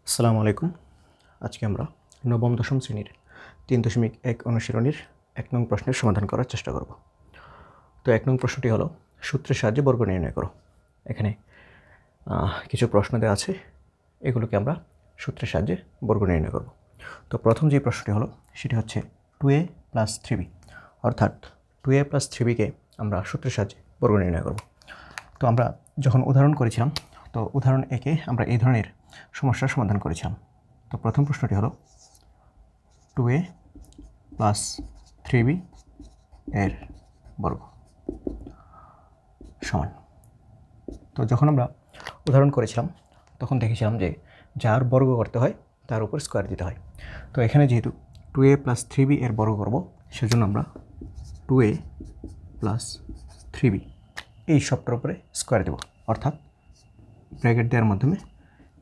আসসালামু আলাইকুম। আজকে আমরা নবম দশম শ্রেণীর 3.1 অনুশীলনীর 1 নং প্রশ্নের সমাধান করার চেষ্টা করব। তো 1 নং প্রশ্নটি হলো সূত্রের সাহায্যে বর্গ নির্ণয় করো। এখানে কিছু প্রশ্ন দেওয়া আছে, এগুলোকে আমরা সূত্রের সাহায্যে বর্গ নির্ণয় করব। তো প্রথম যে প্রশ্নটি হলো সেটি হচ্ছে 2a + 3b, অর্থাৎ 2a + 3bকে আমরা সূত্রের সাহায্যে বর্গ নির্ণয় করব। তো আমরা যখন উদাহরণ করেছিলাম, তো উদাহরণ একে আমরা এই ধরনের সমস্যার সমাধান করেছিলাম। তো প্রথম প্রশ্নটি হলো 2a + 3b এর বর্গ সমান। তো যখন আমরা উদাহরণ করেছিলাম তখন দেখেছিলাম যে যার বর্গ করতে হয় তার উপর স্কোয়ার দিতে হয়। তো এখানে যেহেতু 2a + 3b এর বর্গ করব, সেজন্য আমরা 2a + 3b এই সবটার উপরে স্কোয়ার দেব, অর্থাৎ ব্র্যাকেট দেওয়ার মাধ্যমে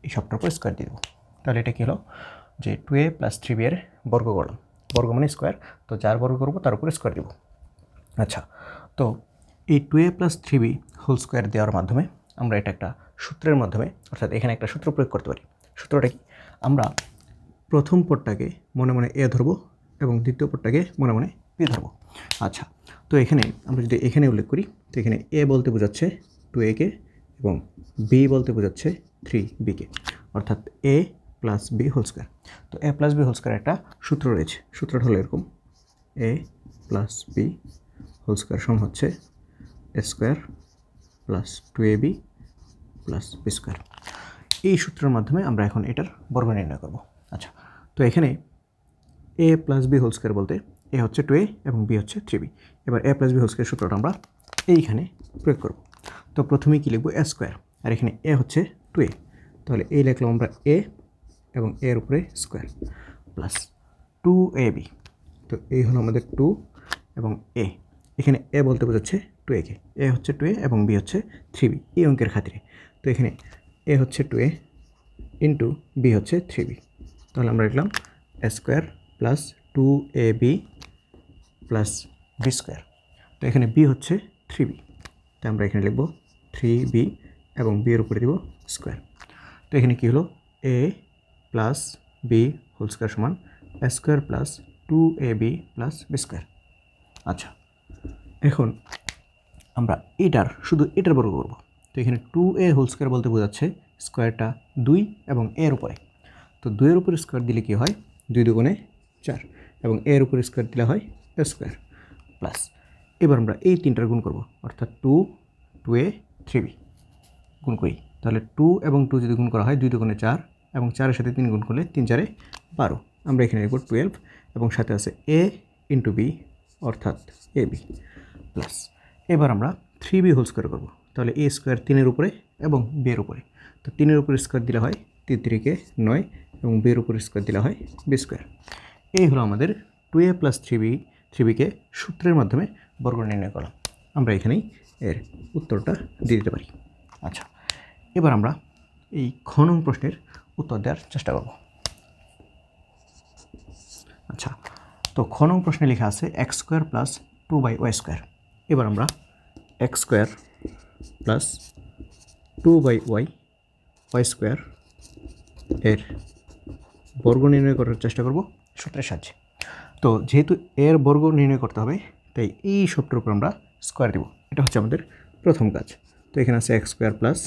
এই সবটার উপরে স্কোয়ার দিয়ে দেবো। তাহলে এটা কী হলো যে 2a + 3b এর বর্গ করলাম, বর্গ মানে স্কোয়ার, তো যার বর্গ করবো তার উপরে স্কোয়ার দেবো। আচ্ছা, তো এই 2a + 3b হোল স্কোয়ার দেওয়ার মাধ্যমে আমরা এটা একটা সূত্রের মাধ্যমে, অর্থাৎ এখানে একটা সূত্র প্রয়োগ করতে পারি। সূত্রটা কি? আমরা প্রথম পদটাকে মনে মনে এ ধরবো এবং দ্বিতীয় পদটাকে মনে মনে বি ধরবো। আচ্ছা, তো এখানে আমরা যদি এখানে উল্লেখ করি, তো এখানে এ বলতে বোঝাচ্ছে 2a-কে এবং বি বলতে বোঝাচ্ছে 3b-কে, অর্থাৎ a + b হোল স্কোয়ার। তো a + b হোল স্কোয়ার একটা সূত্র রয়েছে। সূত্রটা হলো এরকম: a + b হোল স্কোয়ার সমান হচ্ছে a square + 2ab + b square. এই সূত্রের মাধ্যমে আমরা এখন এটার বর্গ নির্ণয় করব। আচ্ছা, তো এখানে a + b হোল স্কোয়ার বলতে a হচ্ছে 2a এবং b হচ্ছে 3b। এবার a + b হোল স্কোয়ার সূত্রটা আমরা এইখানে প্রয়োগ করব। তো প্রথমেই কী লিখব? a স্কোয়ার, আর এখানে a হচ্ছে 2a, তাহলে এই লিখলাম আমরা a এবং এর উপরে স্কোয়ার প্লাস 2ab। তো এই হলো আমাদের 2 এবং a। এখানে a বলতে বোঝাচ্ছে 2a-কে, a হচ্ছে 2a এবং b হচ্ছে 3b এই অঙ্কের খাতিরে। তো এখানে a হচ্ছে 2a ইন্টু b হচ্ছে 3b, তাহলে আমরা লিখলাম a square plus 2ab plus b square. তো এখানে b হচ্ছে 3b, তাই আমরা এখানে লিখব 3b এবং b এর উপরে দেব স্কোয়ার। তো এখানে কী হলো? a plus b whole square সমান a square plus 2ab plus b square. আচ্ছা, এখন আমরা শুধু এটার বর্গ করব। তো এখানে 2a হোল স্কোয়ার বলতে বোঝাচ্ছে স্কোয়ারটা 2 এবং এর উপরে। তো 2 এর উপরে স্কোয়ার দিলে কী হয়? 2 দুগুণে 4 এবং এর উপরে স্কোয়ার দিলে হয় a স্কোয়ার প্লাস, এবার আমরা এই তিনটার গুণ করব, অর্থাৎ 2a 3b গুণ করি। তাহলে 2 এবং 2 যদি গুণ করা হয় 2 দুগুণে 4 এবং 4-এর সাথে 3 গুণ করলে 3 4-এ 12। আমরা এখানে লিখব 12 এবং সাথে আছে a ইন্টু b অর্থাৎ ab প্লাস, এবার আমরা 3b হোল স্কোয়ার করবো। তাহলে a স্কোয়ার 3-এর উপরে এবং b এর উপরে। তো 3-এর উপরে স্কোয়ার দিলে হয় 3 3-কে 9 এবং b এর উপরে স্কোয়ার দিলে হয় b স্কোয়ার। এই হলো আমাদের 2a + 3b-কে সূত্রের মাধ্যমে বর্গ নির্ণয় করা। আমরা এখানেই এর উত্তরটা দিয়ে দিতে পারি। আচ্ছা, এবার আমরা এই খ নং প্রশ্নের উত্তর দেওয়ার চেষ্টা করব। আচ্ছা, তো খ নং প্রশ্নে লেখা আছে x square plus 2y square. এবার আমরা x square plus 2y square এর বর্গ নির্ণয় করার চেষ্টা করব সূত্রের সাহায্যে। তো যেহেতু এর বর্গ নির্ণয় করতে হবে, তাই এই সূত্রের উপর আমরা স্কোয়ার দেব। এটা হচ্ছে আমাদের প্রথম কাজ। তো এখানে আছে x square plus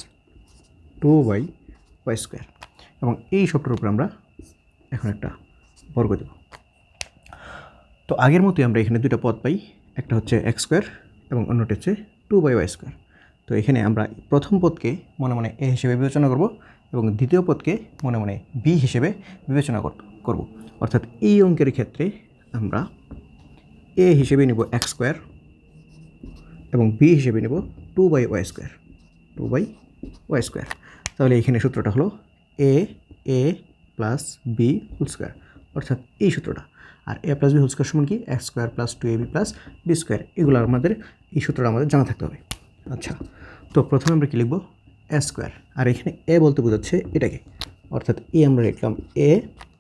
2y square এবং এই সূত্রের উপর আমরা এখন একটা বর্গ দেব। তো আগের মতোই আমরা এখানে দুটো পদ পাই, একটা হচ্ছে x স্কোয়ার এবং অন্যটি হচ্ছে 2y স্কোয়ার। তো এখানে আমরা প্রথম পদকে মনে মনে a হিসেবে বিবেচনা করব এবং দ্বিতীয় পদকে মনে মনে b হিসেবে বিবেচনা করব। অর্থাৎ এই অঙ্কের ক্ষেত্রে আমরা a হিসেবে নেব x স্কোয়ার এবং b হিসেবে নেব 2y স্কোয়ার, 2y স্কোয়ার। তাহলে এখানে সূত্রটা হলো a plus b whole square, অর্থাৎ এই সূত্রটা। আর a plus b whole square সমান কি? x square plus 2ab plus b square. এগুলো আমাদের এই সূত্রটা আমাদের জানা থাকতে হবে। আচ্ছা, তো প্রথমে আমরা কি লিখব? a স্কোয়ার, আর এখানে a বলতে বোঝাচ্ছে এটাকে, অর্থাৎ আমরা লিখলাম a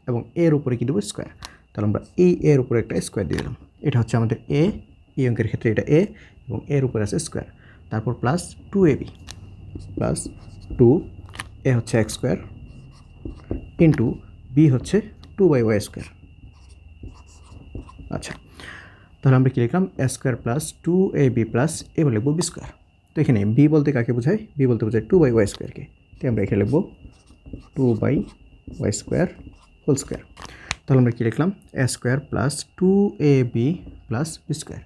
এবং এর উপরে কি দেবো? স্কোয়ার। তাহলে আমরা এই এর উপরে একটা স্কোয়ার দিয়ে দিলাম। এটা হচ্ছে আমাদের a, এই অঙ্কের ক্ষেত্রে এটা a এবং এর উপরে আছে স্কোয়ার। তারপর প্লাস 2ab প্লাস 2, এ হচ্ছে x স্কোয়ার ইন্টু বি হচ্ছে 2/y স্কোয়ার। আচ্ছা, তাহলে আমরা কী লিখলাম A square plus 2ab plus এবার লিখবো বি স্কোয়ার। তো এখানে বি বলতে কাকে বোঝায়? বি বলতে বোঝায় 2/y স্কোয়ারকে। তো আমরা এখানে লিখবো 2/y স্কোয়ার হোল স্কোয়ার। তাহলে আমরা কী লিখলাম A square plus 2ab plus B square.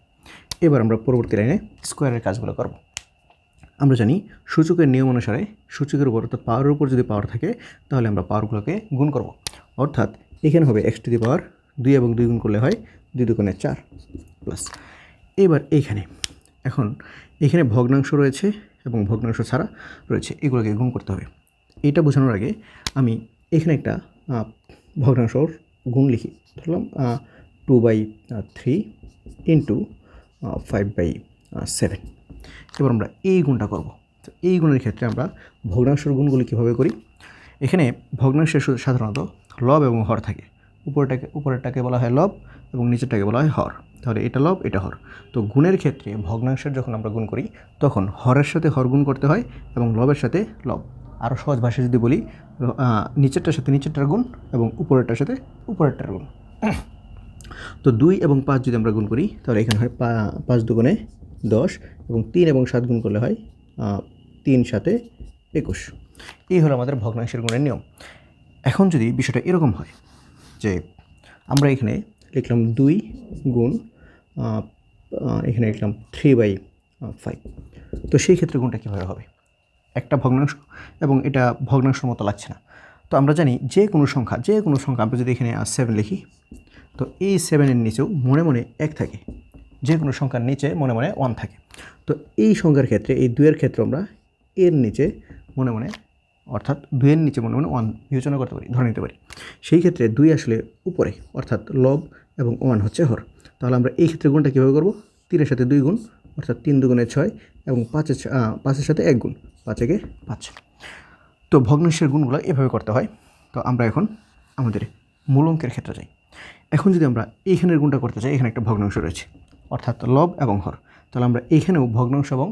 এবার আমরা পরবর্তী লাইনে স্কোয়ারের কাজগুলো করব। আমরা জানি সূচকের নিয়ম অনুসারে সূচকের উপর অর্থাৎ পাওয়ারের উপর যদি পাওয়ার থাকে তাহলে আমরা পাওয়ারগুলোকে গুণ করব। অর্থাৎ এখানে হবে x টু দি পাওয়ার 2 এবং 2 গুণ করলে হয় 2 দুগুণে 4 প্লাস। এবার এখন এখানে ভগ্নাংশ রয়েছে এবং ভগ্নাংশ ছাড়া রয়েছে, এগুলোকে গুণ করতে হবে। এটা বোঝানোর আগে আমি এখানে একটা ভগ্নাংশর গুণ লিখি। ধরলাম 2/3 ইন্টু 5/7। এবার আমরা এই গুণটা করব। তো এই গুণের ক্ষেত্রে আমরা ভগ্নাংশের গুণগুলি কীভাবে করি? এখানে ভগ্নাংশের সাধারণত লব এবং হর থাকে। উপরেরটাকে বলা হয় লব এবং নিচেরটাকে বলা হয় হর। তাহলে এটা লব, এটা হর। তো গুণের ক্ষেত্রে ভগ্নাংশের যখন আমরা গুণ করি তখন হরের সাথে হর গুণ করতে হয় এবং লবের সাথে লব। আরও সহজ ভাষায় যদি বলি, নিচেরটার সাথে নিচেরটার গুণ এবং উপরেরটার সাথে উপরেরটার গুণ। তো 2 এবং 5 যদি আমরা গুণ করি তাহলে এখানে হয় 5 দুগুণে 10 এবং 3 এবং 7 গুণ করলে হয় 3 7 21। এই হলো আমাদের ভগ্নাংশের গুণের নিয়ম। এখন যদি বিষয়টা এরকম হয় যে আমরা এখানে লিখলাম 2 গুণ এখানে লিখলাম 3/5, তো সেই ক্ষেত্রে গুণটা কীভাবে হবে? একটা ভগ্নাংশ এবং এটা ভগ্নাংশের মতো লাগছে না। তো আমরা জানি যে কোনো সংখ্যা আমরা যদি এখানে 7 লিখি, তো এই 7-এর নিচেও মনে মনে 1 থাকে। যে কোনো সংখ্যার নিচে মনে মনে 1 থাকে। তো এই সংখ্যার ক্ষেত্রে, এই 2-এর ক্ষেত্রে আমরা এর নিচে মনে মনে, অর্থাৎ 2-এর নিচে মনে মনে 1 বিবেচনা করতে পারি, ধরে নিতে পারি। সেই ক্ষেত্রে 2 আসলে উপরে, অর্থাৎ লব এবং 1 হচ্ছে হর। তাহলে আমরা এই ক্ষেত্রে গুণটা কীভাবে করব? 3-এর সাথে 2 গুণ, অর্থাৎ 3 দুগুণে 6 এবং 5-এর সাথে 1 গুণ, 5 একে 5। তো ভগ্নাংশের গুণগুলো এভাবে করতে হয়। তো আমরা এখন আমাদের মূল অঙ্কের ক্ষেত্রে যাই। এখন যদি আমরা এইখানের গুণটা করতে চাই, এখানে একটা ভগ্নাংশ রয়েছে অর্থাৎ লব এবং হর। তাহলে আমরা এইখানেও ভগ্নাংশ এবং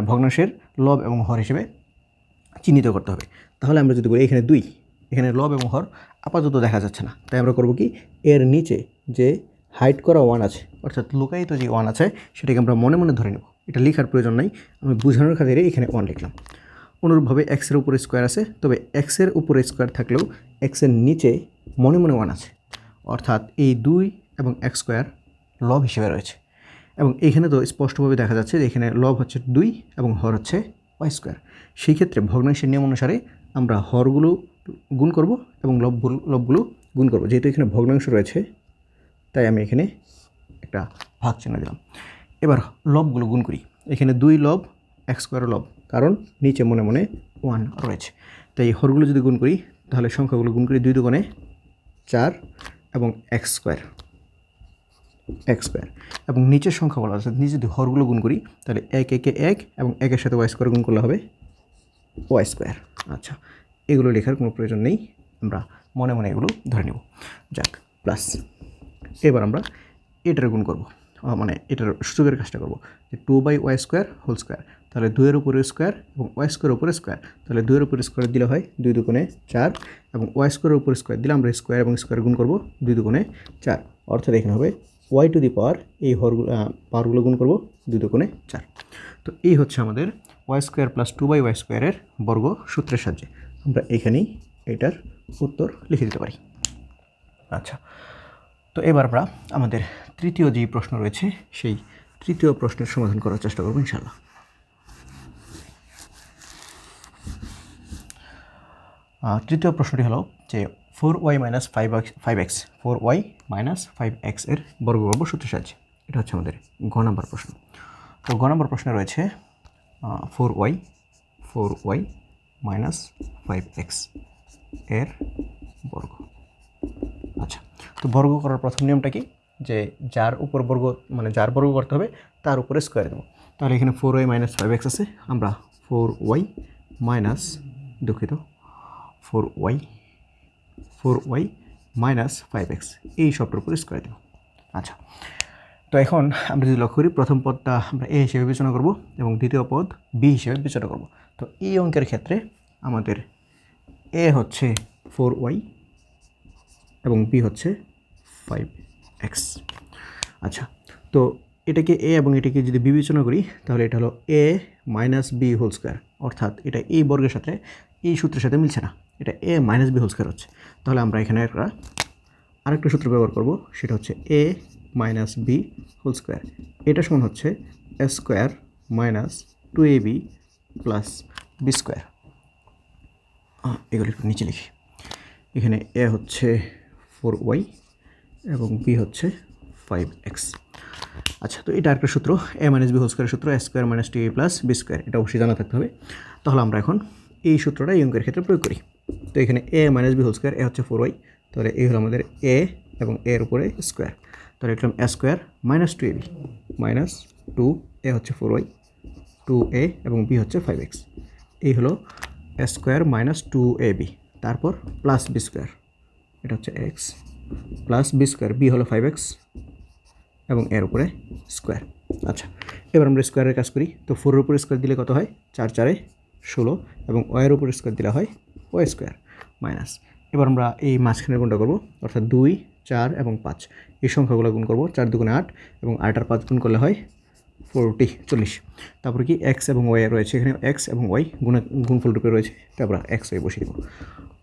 ভগ্নাংশের লব এবং হর হিসেবে চিহ্নিত করতে হবে। তাহলে আমরা যদি বলি এখানে 2, এখানে লব এবং হর আপাতত দেখা যাচ্ছে না, তাই আমরা করব কি, এর নিচে যে হাইড করা 1 আছে, অর্থাৎ লুকায়িত যে 1 আছে সেটাকে আমরা মনে মনে ধরে নেব। এটা লেখার প্রয়োজন নাই, আমি বোঝানোর খাতিরে এখানে 1 লিখলাম। অনুরূপভাবে এক্সের উপরে স্কোয়ার আছে, তবে এক্সের উপরে স্কোয়ার থাকলেও এক্সের নিচে মনে মনে 1 আছে, অর্থাৎ এই 2 এবং x স্কোয়ার লব হিসেবে রয়েছে। এবং এখানে তো স্পষ্টভাবে দেখা যাচ্ছে যে এখানে লব হচ্ছে 2 এবং হর হচ্ছে y স্কোয়ার। সেই ক্ষেত্রে ভগ্নাংশের নিয়ম অনুসারে আমরা হরগুলো গুণ করব এবং লবগুলো গুণ করব। যেহেতু এখানে ভগ্নাংশ রয়েছে তাই আমি এখানে একটা ভাগ চিহ্ন দিলাম। এবার লবগুলো গুণ করি। এখানে 2 লব, x স্কোয়ার লব, কারণ নিচে মনে মনে 1 রয়েছে। তাই হরগুলো যদি গুণ করি তাহলে সংখ্যাগুলো গুণ করি, 2 দুগুণে 4 এবং x স্কোয়ার এবং নিচের সংখ্যাগুলো আছে, নিচে যদি হরগুলো গুণ করি তাহলে 1 একে 1 এবং 1-এর সাথে y স্কোয়ার গুণ করলে হবে y স্কোয়ার। আচ্ছা, এগুলো লেখার কোনো প্রয়োজন নেই, আমরা মনে মনে এগুলো ধরে নেব। যাক, প্লাস। এবার আমরা এটার গুণ করব, এটার সূচকের কাজটা করব, যে 2/y স্কোয়ার হোল স্কোয়ার। তাহলে 2-এর উপরে স্কোয়ার এবং y স্কোয়ারের উপরে স্কোয়ার। তাহলে 2-এর উপরে স্কোয়ার দিলে হয় 2 দুগুণে 4 এবং y স্কোয়ারের উপরে স্কোয়ার দিলে আমরা স্কোয়ার এবং স্কোয়ার গুণ করব 2 দুগুণে 4, অর্থাৎ এখানে হবে y টু দি পাওয়ার, এই পাওয়ারগুলো গুণ করব 2 দুগুণে 4। তো এই হচ্ছে আমাদের y স্কোয়ার প্লাস 2/y স্কোয়ারের বর্গ সূত্রের সাহায্যে আমরা এখানেই এটার উত্তর লিখে দিতে পারি। আচ্ছা, তো এবার আমরা আমাদের তৃতীয় যে প্রশ্ন রয়েছে সেই তৃতীয় প্রশ্নের সমাধান করার চেষ্টা করব ইনশাআল্লাহ। তৃতীয় প্রশ্নটি হলো যে 4y মাইনাস 5x এর বর্গমূল সূত্রের সাহায্যে। এটা হচ্ছে আমাদের গ নম্বর প্রশ্ন। তো গ নম্বর প্রশ্নে রয়েছে 4y মাইনাস 5x এর বর্গ। আচ্ছা, তো বর্গ করার প্রথম নিয়মটা কি, যে যার উপর বর্গ যার বর্গ করতে হবে তার উপরে স্কোয়ার দেবো। তাহলে এখানে 4y মাইনাস 5x আছে, আমরা 4y মাইনাস 5x এই সবটার উপরে স্কোয়ার দেবো। আচ্ছা, তো এখন আমরা যদি লক্ষ্য করি, প্রথম পদটা আমরা a হিসেবে বিবেচনা করব এবং দ্বিতীয় পদ b হিসেবে বিবেচনা করব। তো এই অঙ্কের ক্ষেত্রে আমাদের a হচ্ছে 4y এবং বি হচ্ছে 5x। আচ্ছা, তো এটাকে এ এবং এটাকে যদি বিবেচনা করি তাহলে এটা হলো এ মাইনাস বি হোল স্কোয়ার, অর্থাৎ এটা এই বর্গের সাথে এই সূত্রের সাথে মিলছে না, এটা এ মাইনাস বি হোল স্কোয়ার হচ্ছে। তাহলে আমরা এখানে আরেকটা সূত্র ব্যবহার করব, সেটা হচ্ছে A minus B whole square. এটা সমান হচ্ছে A square minus 2ab plus B square. এগুলো একটু নিচে লিখি। এখানে এ হচ্ছে 4y এবং বি হচ্ছে 5x। আচ্ছা, তো এটা একটা সূত্র, এ মাইনাস বি হোল স্কোয়ারের সূত্র, A square minus 2a plus B square, এটা অবশ্যই জানা থাকতে হবে। তাহলে আমরা এখন এই সূত্রটা এই অঙ্কের ক্ষেত্রে প্রয়োগ করি। তো এখানে এ minus B whole square, A হচ্ছে 4y, তাহলে এই হলো আমাদের এ এবং এর উপরে স্কোয়ার, তাহলে এটা এ square minus 2ab minus 2a হচ্ছে 4y, 2a এবং বি হচ্ছে 5x। এই হলো এ স্কোয়ার মাইনাস 2ab, তারপর প্লাস বি স্কোয়ার, এটা হচ্ছে X plus B square, B হলো 5x এবং এর উপরে স্কোয়ার। আচ্ছা, এবার আমরা স্কোয়ারের কাজ করি। তো 4-এর উপরে স্কোয়ার দিলে কত হয়? 4×4 = 16 এবং ওয়ের উপরে স্কোয়ার দিলে হয় ওয়াই স্কোয়ার মাইনাস। এবার আমরা এই মাঝখানের গুণটা করবো, অর্থাৎ 2, 4 এবং 5 এই সংখ্যাগুলো গুণ করবো। 4 2 8 এবং 8 আর 5 গুণ করলে হয় 40। তারপরে কি এক্স এবং ওয়াই রয়েছে, এখানে এক্স এবং ওয়াই গুণফল রূপে রয়েছে, তারপর এক্স ওয়াই বসিয়ে দেবো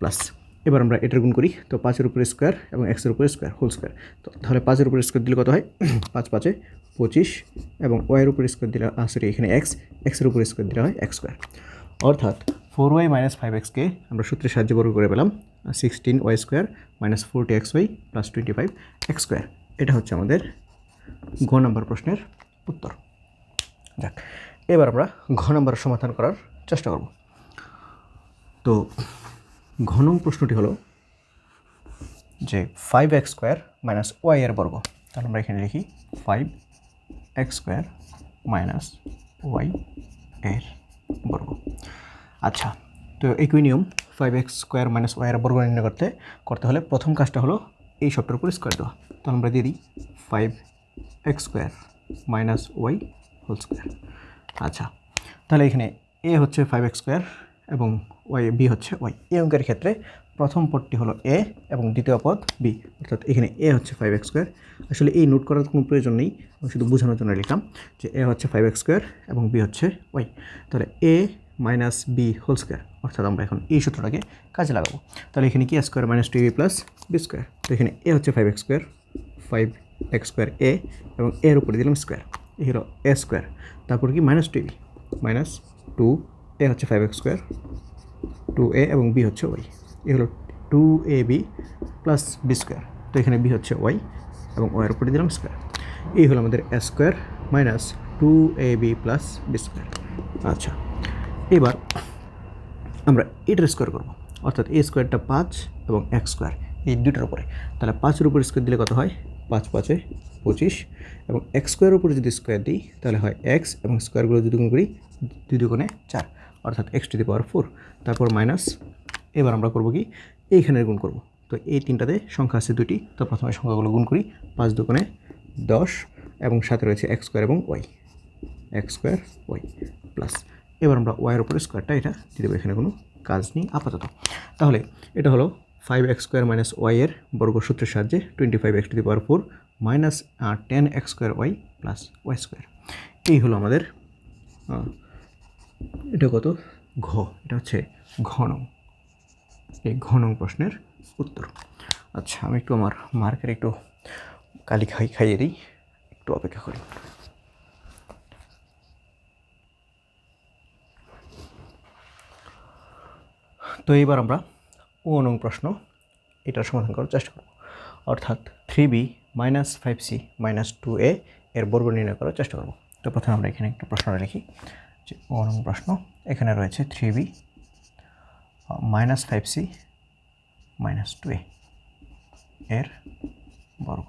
প্লাস। এবার আমরা এটার গুণ করি, তো 5-এর উপরে স্কোয়ার এবং এক্সের উপরে স্কোয়ার হোল স্কোয়ার। তো তাহলে 5-এর উপরে স্কোয়ার দিলে কত হয়? 5 5 25 এবং ওয়াইয়ের উপরে স্কোয়ার দিলে সরি এখানে এক্সের উপরে স্কোয়ার দিলে হয় এক্স স্কোয়ার। অর্থাৎ 4y মাইনাস 5xকে আমরা সূত্রের সাহায্যে বর্গ করে পেলাম 16y square minus 40xy plus 25x square. এটা হচ্ছে আমাদের ঘ নম্বর প্রশ্নের উত্তর। যাক, এবার আমরা ঘ নম্বর সমাধান করার চেষ্টা করব। তো ঘ নং প্রশ্নটি হলো যে 5x স্কোয়ার মাইনাস ওয়াই এর বর্গ। তাহলে আমরা এখানে লিখি 5x স্কোয়ার মাইনাস ওয়াই এর বর্গ। আচ্ছা, তো একই নিয়ম 5x স্কোয়ার মাইনাস ওয়াই এর বর্গ নির্ণয় করতে হলে প্রথম কাজটা হলো এই সবটার উপর স্কোয়ার দেওয়া। তো আমরা দিয়ে দিই 5x square minus Y whole square. আচ্ছা, তাহলে এখানে এ হচ্ছে 5x স্কোয়ার এবং ওয়াই বি হচ্ছে ওয়াই। এই অঙ্কের ক্ষেত্রে প্রথম পদটি হলো এ এবং দ্বিতীয় পদ বি, অর্থাৎ এখানে এ হচ্ছে 5x স্কোয়ার। আসলে এই নোট করার কোনো প্রয়োজন নেই, আমি শুধু বোঝানোর জন্য লিখলাম যে এ হচ্ছে 5x স্কোয়ার এবং বি হচ্ছে ওয়াই। তাহলে এ মাইনাস বি হোল স্কোয়ার, অর্থাৎ আমরা এখন এই সূত্রটাকে কাজে লাগাবো। তাহলে এখানে কি square minus 2ab plus B square. তো এখানে এ হচ্ছে 5x স্কোয়ার, 5x স্কোয়ার এ এবং এর উপরে দিলাম স্কোয়ার, এই হলো এ স্কোয়ার, তারপর কি মাইনাস 2ab মাইনাস 2a হচ্ছে 5x স্কোয়ার, 2a এবং বি হচ্ছে ওয়াই, এই হলো 2ab প্লাস বি স্কোয়ার। তো এখানে বি হচ্ছে ওয়াই এবং ওয়াইয়ের উপরে দিলাম স্কোয়ার, এই হলো আমাদের A square minus 2ab plus B square. আচ্ছা, এবার আমরা এটার স্কোয়ার করবো, অর্থাৎ এ স্কোয়ারটা 5 এবং এক্স স্কোয়ার এই দুটোর উপরে। তাহলে 5-এর উপরে স্কোয়ার দিলে কত হয়? 5 5 25 এবং এক্স স্কোয়ারের উপরে যদি স্কোয়ার দিই তাহলে হয় এক্স এবং স্কোয়ারগুলো যদি গুণ করি 2 2 4, অর্থাৎ x⁴। তারপর মাইনাস, এবার আমরা করবো কি এইখানের গুণ করব। তো এই তিনটাতে সংখ্যা আছে 2টি, তো প্রথমে সংখ্যাগুলো গুণ করি। 5 2 10 এবং সাথে রয়েছে এক্স স্কোয়ার এবং Y, X square Y plus. এবার আমরা ওয়াইয়ের উপরে স্কোয়ারটা এটা দিয়ে দেবো, এখানে কোনো কাজ নেই আপাতত। তাহলে এটা হলো 5x স্কোয়ার মাইনাস ওয়াই এর বর্গ সূত্রের সাহায্যে 25x⁴ minus 10x square Y plus Y square. এই হলো আমাদের এটা কত? ঘ, এটা হচ্ছে ঘ নং, এই ঘ নং প্রশ্নের উত্তর। আচ্ছা, আমি একটু আমার মার্কের একটু কালি খাইয়ে দিই, একটু অপেক্ষা করি। তো এইবার আমরা ও নং প্রশ্ন এটার সমাধান করার চেষ্টা করব, অর্থাৎ 3b minus 5c minus 2a এর বর্গ নির্ণয় করার চেষ্টা করব। তো প্রথমে আমরা এখানে একটা প্রশ্নটা লিখি যে ও নং প্রশ্ন, এখানে রয়েছে 3b minus 5c minus 2a এর বর্গ।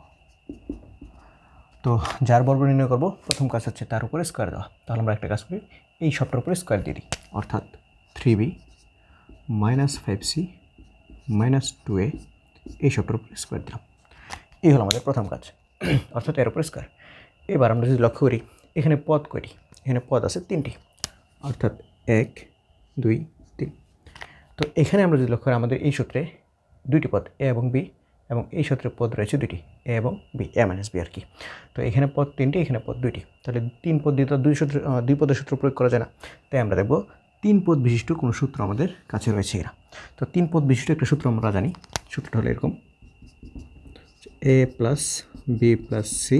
তো যার বর্গ নির্ণয় করব প্রথম কাজ হচ্ছে তার উপরে স্কোয়ার দেওয়া। তাহলে আমরা একটা কাজ করি, এই সবটার উপরে স্কোয়ার দিয়ে দিই, অর্থাৎ 3b minus 5c minus 2a এই সবটার উপরে স্কোয়ার দিলাম। এই হলো আমাদের প্রথম কাজ, অর্থাৎ এর উপরে স্কোয়ার। এবার আমরা যদি লক্ষ্য করি এখানে পদ কয়টি? এখানে পদ আছে 3টি, অর্থাৎ 1 2 3। তো এখানে আমরা যদি লক্ষ্য করি আমাদের এই সূত্রে 2টি পদ এ এবং বি, এবং এই সূত্রে পদ রয়েছে দুটি, এ এবং বি, এ মাইনাস বি আর কি। তো এখানে পদ 3টি, এখানে পদ 2টি, তাহলে 3 পদ দিয়ে তো দুই পদের সূত্র প্রয়োগ করা যায় না। তাই আমরা দেখব 3 পদ বিশিষ্ট কোনো সূত্র আমাদের কাছে রয়েছে কিনা। তো 3 পদ বিশিষ্ট একটা সূত্র আমরা জানি, সূত্রটা হলো এরকম, A plus B plus C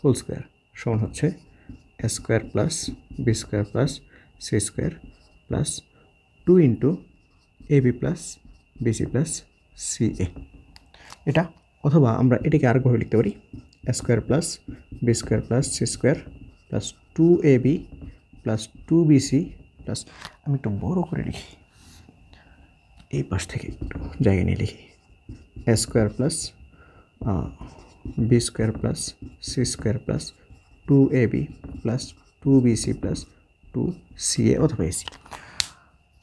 whole square সমান হচ্ছে A square plus B square plus C square plus 2 into A B plus BC plus C A. এটা, অথবা আমরা এটাকে আরেকভাবে লিখতে পারি, A square plus B square plus C square plus 2ab plus 2bc plus, আমি একটু বড় করে লিখি, এই পাশ থেকে একটু জায়গা নিয়ে লিখি, A square plus B square plus C square plus 2ab plus 2bc plus 2ca অথবা এসি।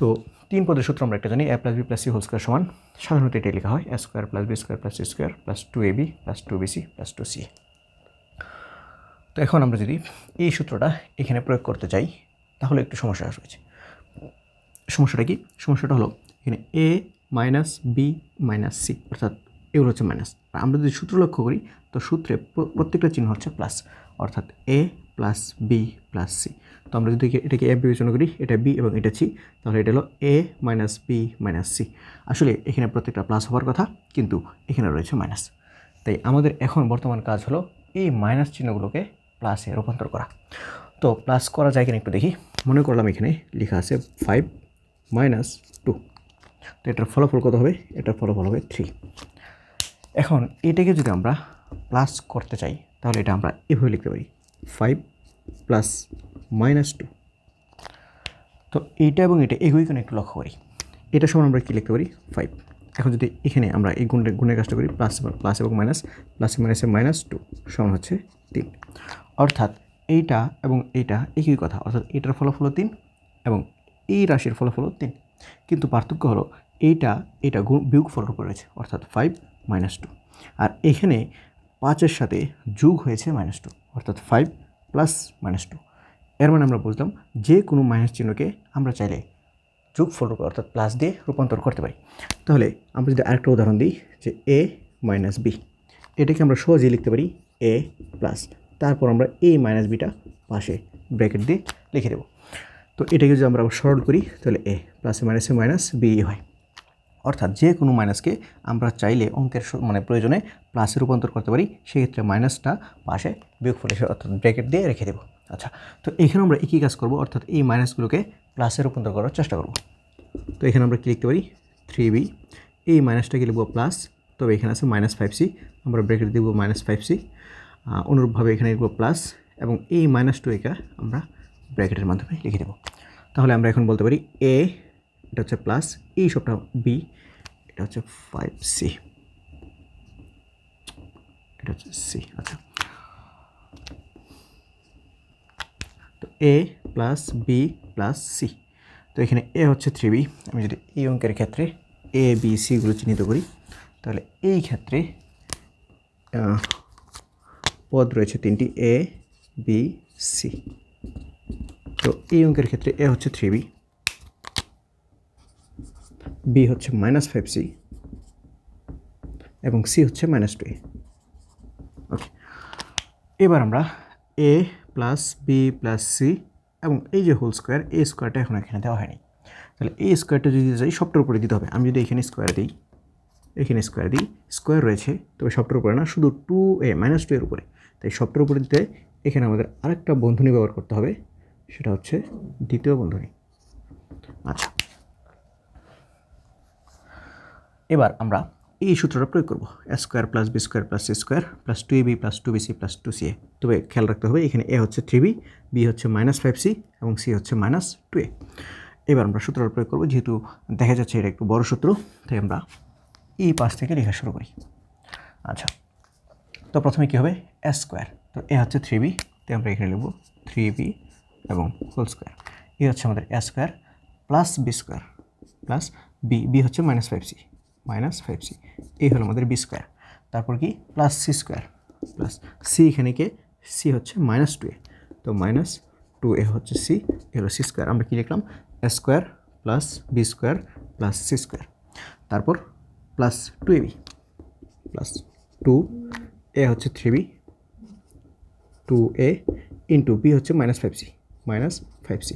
তো 3 পদের সূত্র আমরা একটা জানি, A plus B plus C whole square সমান, সাধারণত এটাই লেখা হয় A square plus B square plus C square plus 2ab plus 2bc plus 2ca। তো এখন আমরা যদি এই সূত্রটা এখানে প্রয়োগ করতে চাই তাহলে একটু সমস্যা রয়েছে। সমস্যাটা কি? সমস্যাটা হলো এখানে এ মাইনাস বি মাইনাস সি, অর্থাৎ এগুলো হচ্ছে মাইনাস। আর আমরা যদি সূত্র লক্ষ্য করি তো সূত্রে প্রত্যেকটা চিহ্ন হচ্ছে প্লাস, অর্থাৎ এ প্লাস বি প্লাস সি। তো আমরা যদি এটাকে এ বিবেচনা করি, এটা বি এবং এটা সি, তাহলে এটা হলো এ মাইনাস বি মাইনাস সি। আসলে এখানে প্রত্যেকটা প্লাস হওয়ার কথা, কিন্তু এখানে রয়েছে মাইনাস। তাই আমাদের এখন বর্তমান কাজ হলো এই মাইনাস চিহ্নগুলোকে প্লাসে রূপান্তর করা। তো প্লাস করা যায় কিনা একটু দেখি। মনে করলাম এখানে লেখা আছে 5 মাইনাস 2, তো এটার ফলাফল কত হবে? এটার ফলাফল হবে 3। এখন এটাকে যদি আমরা প্লাস করতে চাই তাহলে এটা আমরা এভাবে লিখতে পারি, 5 প্লাস মাইনাস 2। তো এইটা এবং এটা এগুই কোনো একটু লক্ষ্য করি, এটা সমান আমরা কী লিখতে পারি? 5। এখন যদি এখানে আমরা এই গুণের কাজটা করি, প্লাস এবং মাইনাস, প্লাসে মাইনাসে মাইনাস 2 সমান হচ্ছে 3। অর্থাৎ এইটা এবং এইটা একই কথা, অর্থাৎ এটার ফলাফল 3 এবং এই রাশির ফলাফল 3, কিন্তু পার্থক্য হলো এটা বিয়োগ ফলের উপর রয়েছে, অর্থাৎ 5 মাইনাস 2। আর এখানে 5-এর সাথে যোগ হয়েছে মাইনাস 2, অর্থাৎ 5 প্লাস মাইনাস 2। এর মানে আমরা বুঝলাম যে কোনো মাইনাস চিহ্নকে আমরা চাইলে যোগফল রূপে অর্থাৎ প্লাস দিয়ে রূপান্তর করতে পারি। তাহলে আমরা যদি আরেকটা উদাহরণ দিই, যে এ মাইনাস বি, এটাকে আমরা সহজেই লিখতে পারি এ প্লাস, তারপর আমরা এই মাইনাস বিটা পাশে ব্র্যাকেট দিয়ে লিখে দেব। তো এটাকে যদি আমরা সরল করি তাহলে এ প্লাসে মাইনাসে মাইনাস বি হয়। অর্থাৎ যে কোনো মাইনাসকে আমরা চাইলে অঙ্কের প্রয়োজনে প্লাসে রূপান্তর করতে পারি, সেক্ষেত্রে মাইনাসটা পাশে বিয়োগফল হিসেবে অর্থাৎ ব্র্যাকেট দিয়ে রেখে দেবো। আচ্ছা, তো এখানে আমরা একই কাজ করব, অর্থাৎ এই মাইনাসগুলোকে প্লাসে রূপান্তর করার চেষ্টা করব। তো এখানে আমরা কী লিখতে পারি? 3b, এই মাইনাসটাকে লিখব প্লাস, তবে এখানে আছে মাইনাস 5c, আমরা ব্র্যাকেট দেবো মাইনাস 5c। অনুরূপভাবে এখানে লিখব প্লাস, এবং এই মাইনাস 2কে আমরা ব্র্যাকেটের মাধ্যমে লিখে দেব। তাহলে আমরা এখন বলতে পারি এ, এটা হচ্ছে প্লাস, এই সবটা বি, এটা হচ্ছে 5c, এটা হচ্ছে সি। আচ্ছা, তো A plus B plus C, তো এখানে এ হচ্ছে 3b। আমি যদি এই অঙ্কের ক্ষেত্রে এ বি সিগুলো চিহ্নিত করি, তাহলে এই ক্ষেত্রে পদ রয়েছে 3টি, এ বি সি। তো এই অঙ্কের ক্ষেত্রে এ হচ্ছে 3b, বি হচ্ছে মাইনাস 5c এবং সি হচ্ছে মাইনাস 2a। ওকে, এবার আমরা এ প্লাস বি প্লাস সি এবং এই যে হোল স্কোয়ার, এই স্কোয়ারটা এখন এখানে দেওয়া হয়নি, তাহলে এই স্কোয়ারটা যদি দিতে চাই সবটার উপরে দিতে হবে। আমি যদি এখানে স্কোয়ার দিই, এখানে স্কোয়ার দিই, স্কোয়ার রয়েছে, তবে সবটার উপরে না, শুধু 2a মাইনাস 2 এর উপরে। তাই সবটার উপরে দিতে এখানে আমাদের আরেকটা বন্ধনী ব্যবহার করতে হবে, সেটা হচ্ছে দ্বিতীয় বন্ধনী। আচ্ছা, এবার আমরা এই সূত্রটা প্রয়োগ করব, A square plus B square plus C square plus 2ab plus 2bc plus 2ca। তবে খেয়াল রাখতে হবে এখানে এ হচ্ছে 3b, বি হচ্ছে মাইনাস 5c এবং সি হচ্ছে মাইনাস 2a। এবার আমরা সূত্রটা প্রয়োগ করব, যেহেতু দেখা যাচ্ছে এটা একটু বড় সূত্র, তাই আমরা এই পাশ থেকে লেখা শুরু করি। আচ্ছা, তো প্রথমে কী হবে? এ স্কোয়ার, তো এ হচ্ছে 3b, তাই আমরা এখানে লিখব 3b এবং হোল স্কোয়ার। এ হচ্ছে আমাদের A square plus B square plus B হচ্ছে মাইনাস 5c, এই হলো আমাদের বি স্কোয়ার। তারপর কি? Plus C square plus C, এখানে কে? সি হচ্ছে মাইনাস 2a, তো মাইনাস 2a হচ্ছে সি, এ হলো সি স্কোয়ার। আমরা কী লিখলাম? A square plus B square plus C square, তারপর প্লাস 2ab, প্লাস 2 এ হচ্ছে 3b 2a ইন্টু বি হচ্ছে -5c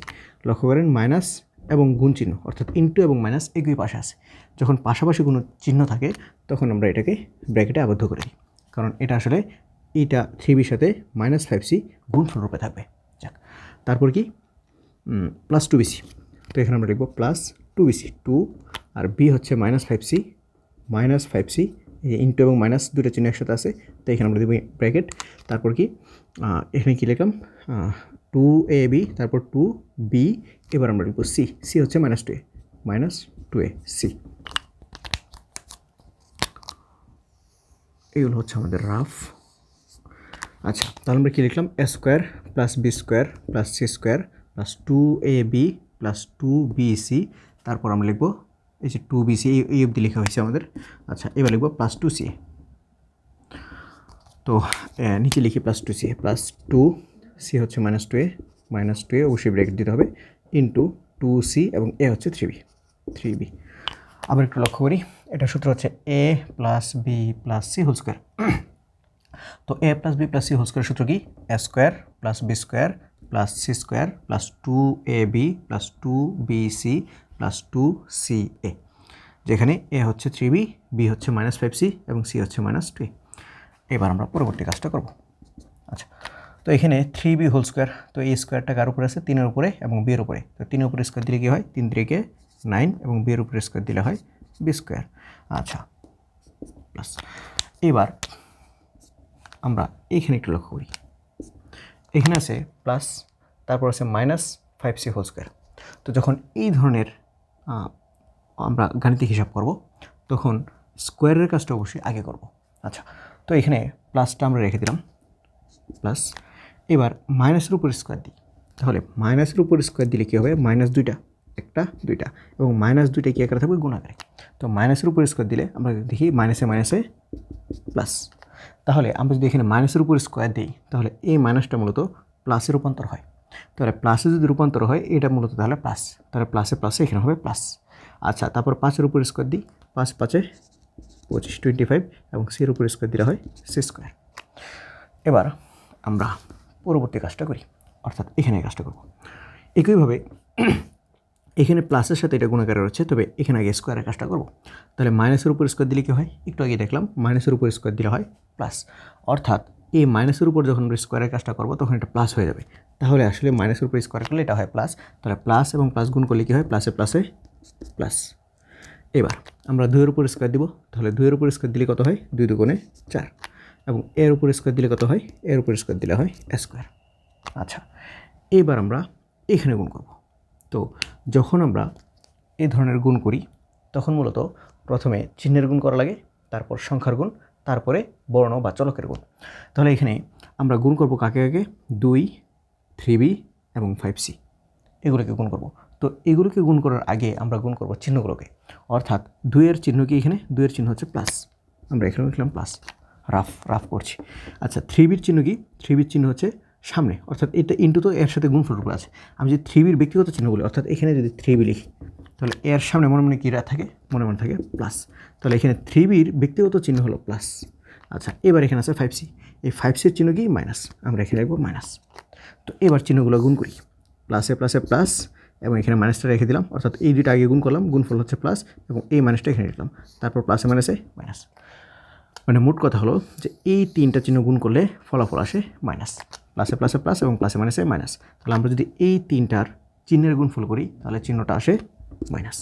লক্ষ্য করেন মাইনাস এবং গুণ চিহ্ন অর্থাৎ ইন্টু এবং মাইনাস একই পাশে আছে। যখন পাশাপাশি কোনো চিহ্ন থাকে তখন আমরা এটাকে ব্র্যাকেটে আবদ্ধ করে দিই, কারণ এটা আসলে এটা 3bর সাথে -5c গুণফল রূপে থাকবে। যাক, তারপর কি প্লাস 2bc, তো এখানে আমরা লিখব প্লাস 2bc 2 আর বি হচ্ছে -5c এই ইন্টু এবং মাইনাস দুটো চিহ্ন একসাথে আছে, তো এখানে আমরা দেব ব্র্যাকেট। তারপর কি এখানে কী লিখলাম 2ab তারপর 2b, এবার আমরা লিখব সি হচ্ছে -2a সি। এগুলো হচ্ছে আমাদের রাফ। আচ্ছা, তাহলে আমরা কী লিখলাম a² + b² + c² + 2ab + 2bc, তারপর আমরা লিখব এই যে 2bc এই অবধি লেখা হয়েছে আমাদের। আচ্ছা, এবার লিখব +2ca, তো নিচে লিখি +2ca +2c হচ্ছে -2a অবশ্যই ব্র্যাকেট দিতে হবে ইন্টু 2c এবং এ হচ্ছে 3b। আবার একটু লক্ষ্য করি, এটা সূত্র হচ্ছে a + b + c²। তো a + b + c² সূত্র কি a² + b² + c² + 2ab + 2bc + 2ca, যেখানে a হচ্ছে 3b, b হচ্ছে -5c এবং c হচ্ছে -2a। এবার আমরা পরবর্তী কাজটা করব। আচ্ছা, তো এখানে 3b², তো এই স্কোয়ারটা কার উপরে আছে 3-এর উপরে এবং b এর উপরে, তো 3-এর উপরে স্কোয়ার দিলে কী হয় 3 3 9 এবং b এর উপরে স্কোয়ার দিলে হয় b²। আচ্ছা, প্লাস এবার আমরা এখানে একটু লক্ষ্য করি, এখানে আছে প্লাস তারপর আছে -5c²। তো যখন এই ধরনের আমরা গাণিতিক হিসাব করব তখন স্কোয়ারের কাজটা অবশ্যই আগে করব। আচ্ছা, তো এখানে প্লাসটা আমরা রেখে দিলাম প্লাস, এবার মাইনাসের উপর স্কোয়ার দিই, তাহলে মাইনাসের উপর স্কোয়ার দিলে কী হবে -2টা একটা 2টা এবং -2টা কী আকারে থাকবে গুণ আকারে। তো মাইনাসের উপর স্কোয়ার দিলে আমরা দেখি মাইনাসে প্লাস, তাহলে আমরা যদি এখানে মাইনাসের উপর স্কোয়ার দিই তাহলে এই মাইনাসটা মূলত প্লাসে রূপান্তর হয়, তাহলে প্লাসে যদি রূপান্তর হয় এটা মূলত তাহলে প্লাস, তাহলে প্লাসে এখানে হবে প্লাস। আচ্ছা, তারপর 5-এর উপর স্কোয়ার দিই, 5 5 25 25 এবং c-এর উপর স্কোয়ার দিলে হয় c²। এবার আমরা পরবর্তী কাজটা করি, অর্থাৎ এখানে কাজটা করব একইভাবে। এখানে প্লাসের সাথে এটা গুণাকারে রয়েছে, তবে এখানে আগে স্কোয়ারের কাজটা করব। তাহলে মাইনাসের উপর স্কোয়ার দিলে কী হয়, একটু আগে দেখলাম মাইনাসের উপর স্কোয়ার দিলে হয় প্লাস, অর্থাৎ এই মাইনাসের উপর যখন আমরা স্কোয়ারের কাজটা করব তখন এটা প্লাস হয়ে যাবে। তাহলে আসলে মাইনাসের উপর স্কোয়ার করলে এটা হয় প্লাস, তাহলে প্লাস এবং প্লাস গুণ করলে কী হয় প্লাসে প্লাস। এবার আমরা 2-এর উপর স্কোয়ার দিব, তাহলে 2-এর উপর স্কোয়ার দিলে কত হয় 2 2 4 এবং এর উপর স্কোয়ার দিলে কত হয় এর উপর স্কোয়ার দিলে হয় স্কোয়ার। আচ্ছা, এবার আমরা এখানে গুণ করব। তো যখন আমরা এই ধরনের গুণ করি তখন মূলত প্রথমে চিহ্নের গুণ করা লাগে, তারপর সংখ্যার গুণ, তারপরে বর্ণ বা চলকের গুণ। তাহলে এখানে আমরা গুণ করব কাকে কাকে 2 3b এবং 5c, এগুলোকে গুণ করব। তো এগুলোকে গুণ করার আগে আমরা গুণ করব চিহ্নগুলোকে, অর্থাৎ 2-এর চিহ্ন কি এখানে 2-এর চিহ্ন হচ্ছে প্লাস, আমরা এখানে লিখলাম প্লাস, রাফ করছি। আচ্ছা, 3bর চিহ্ন কি 3bর চিহ্ন হচ্ছে সামনে, অর্থাৎ এটা ইন্টু তো এর সাথে গুণফল রূপে আছে। আমি যদি 3bর ব্যক্তিগত চিহ্ন বলি, অর্থাৎ এখানে যদি 3b লিখি তাহলে এর সামনে মনে কী থাকে মনে থাকে প্লাস, তাহলে এখানে 3bর ব্যক্তিগত চিহ্ন হলো প্লাস। আচ্ছা, এবার এখানে আছে 5c, এই 5cর চিহ্ন কি মাইনাস, আমরা এখানে লিখব মাইনাস। তো এবার চিহ্নগুলো গুণ করি, প্লাসে প্লাস এবং এখানে মাইনাসটা রেখে দিলাম, অর্থাৎ এই দুটো আগে গুণ করলাম, গুণফল হচ্ছে প্লাস এবং এই মাইনাসটা এখানে লিখলাম, তারপর প্লাসে মাইনাস। মানে মোট কথা হলো যে এই 3টা চিহ্ন গুণ করলে ফলাফল আসে মাইনাস, প্লাসে প্লাস এবং প্লাসে মাইনাস। তাহলে আমরা যদি এই 3টার চিহ্নের গুণফল করি তাহলে চিহ্নটা আসে মাইনাস।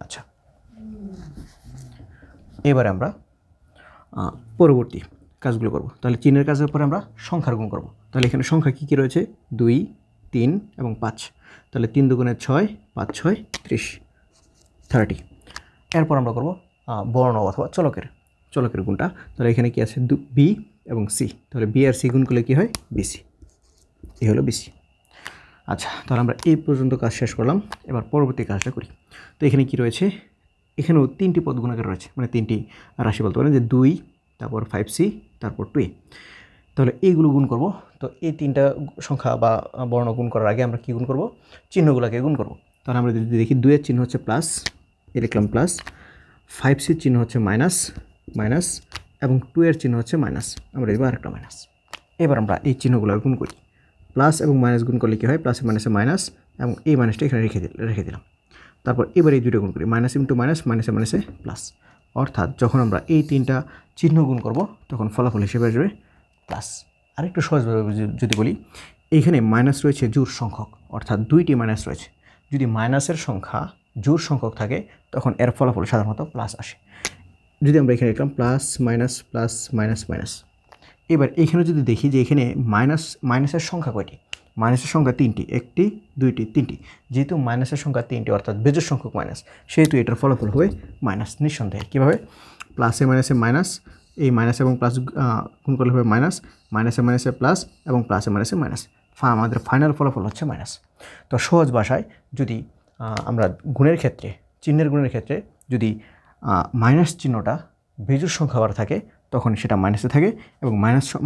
আচ্ছা, এবারে আমরা পরবর্তী কাজগুলো করব। তাহলে চিহ্নের কাজের পরে আমরা সংখ্যার গুণ করব। তাহলে এখানে সংখ্যা কী কী রয়েছে 2 3 এবং 5, তাহলে 3 2 6 5 6 30। এরপর আমরা করব বর্ণ অথবা চলকের গুণটা। তাহলে এখানে কি আছে বি এবং সি, তাহলে বি আর সি গুণ করলে কী হয় বিসি, এই হলো বিসি। আচ্ছা, তাহলে আমরা এই পর্যন্ত কাজ শেষ করলাম, এবার পরবর্তী কাজটা করি। তো এখানে কি রয়েছে, এখানেও 3টি পদ গুণাকার রয়েছে, মানে 3টি রাশি বলতে পারেন যে 2 তারপর 5c তারপর 2a। তাহলে এইগুলো গুণ করব। তো এই 3টা সংখ্যা বা বর্ণ গুণ করার আগে আমরা কী গুণ করব চিহ্নগুলোকে গুণ করব। তাহলে আমরা যদি দেখি 2-এর চিহ্ন হচ্ছে প্লাস, এ লিখলাম প্লাস, 5cর চিহ্ন হচ্ছে মাইনাস এবং 2 এর চিহ্ন হচ্ছে মাইনাস, আমরা এবার আরেকটা মাইনাস। এবার আমরা এই চিহ্নগুলো গুণ করি, প্লাস এবং মাইনাস গুণ করলে কী হয়, প্লাসে মাইনাসে মাইনাস, এবং এই মাইনাসটা এখানে রেখে দিলাম। তারপর এবার এই দুটো গুণ করি, মাইনাস ইন্টু মাইনাস, মাইনাসে মাইনাসে প্লাস। অর্থাৎ যখন আমরা এই তিনটা চিহ্ন গুণ করব তখন ফলাফল হিসেবে আসবে প্লাস। আরেকটু সহজভাবে যদি বলি, এইখানে মাইনাস রয়েছে জোড় সংখ্যক, অর্থাৎ 2টি মাইনাস রয়েছে। যদি মাইনাসের সংখ্যা জোড় সংখ্যক থাকে তখন এর ফলাফল সাধারণত প্লাস আসে। যদি আমরা এখানে লিখলাম plus minus plus minus minus. এবার এখানে যদি দেখি যে এখানে মাইনাসের সংখ্যা কয়টি, মাইনাসের সংখ্যা 3টি, 1টি 2টি 3টি। যেহেতু মাইনাসের সংখ্যা 3টি অর্থাৎ বেজোড় সংখ্যক মাইনাস, সেহেতু এটার ফলাফল হবে মাইনাস নিঃসন্দেহে। কীভাবে? প্লাসে মাইনাসে মাইনাস, এই মাইনাস এবং প্লাস গুণ করলে হবে মাইনাস, মাইনাসে মাইনাসে প্লাস এবং প্লাসে মাইনাসে মাইনাস, আমাদের ফাইনাল ফলাফল হচ্ছে মাইনাস। তো সহজ ভাষায় যদি আমরা গুণের ক্ষেত্রে, চিহ্নের গুণের ক্ষেত্রে যদি মাইনাস চিহ্নটা বেজোড় সংখ্যা বার থাকে তখন সেটা মাইনাসে থাকে, এবং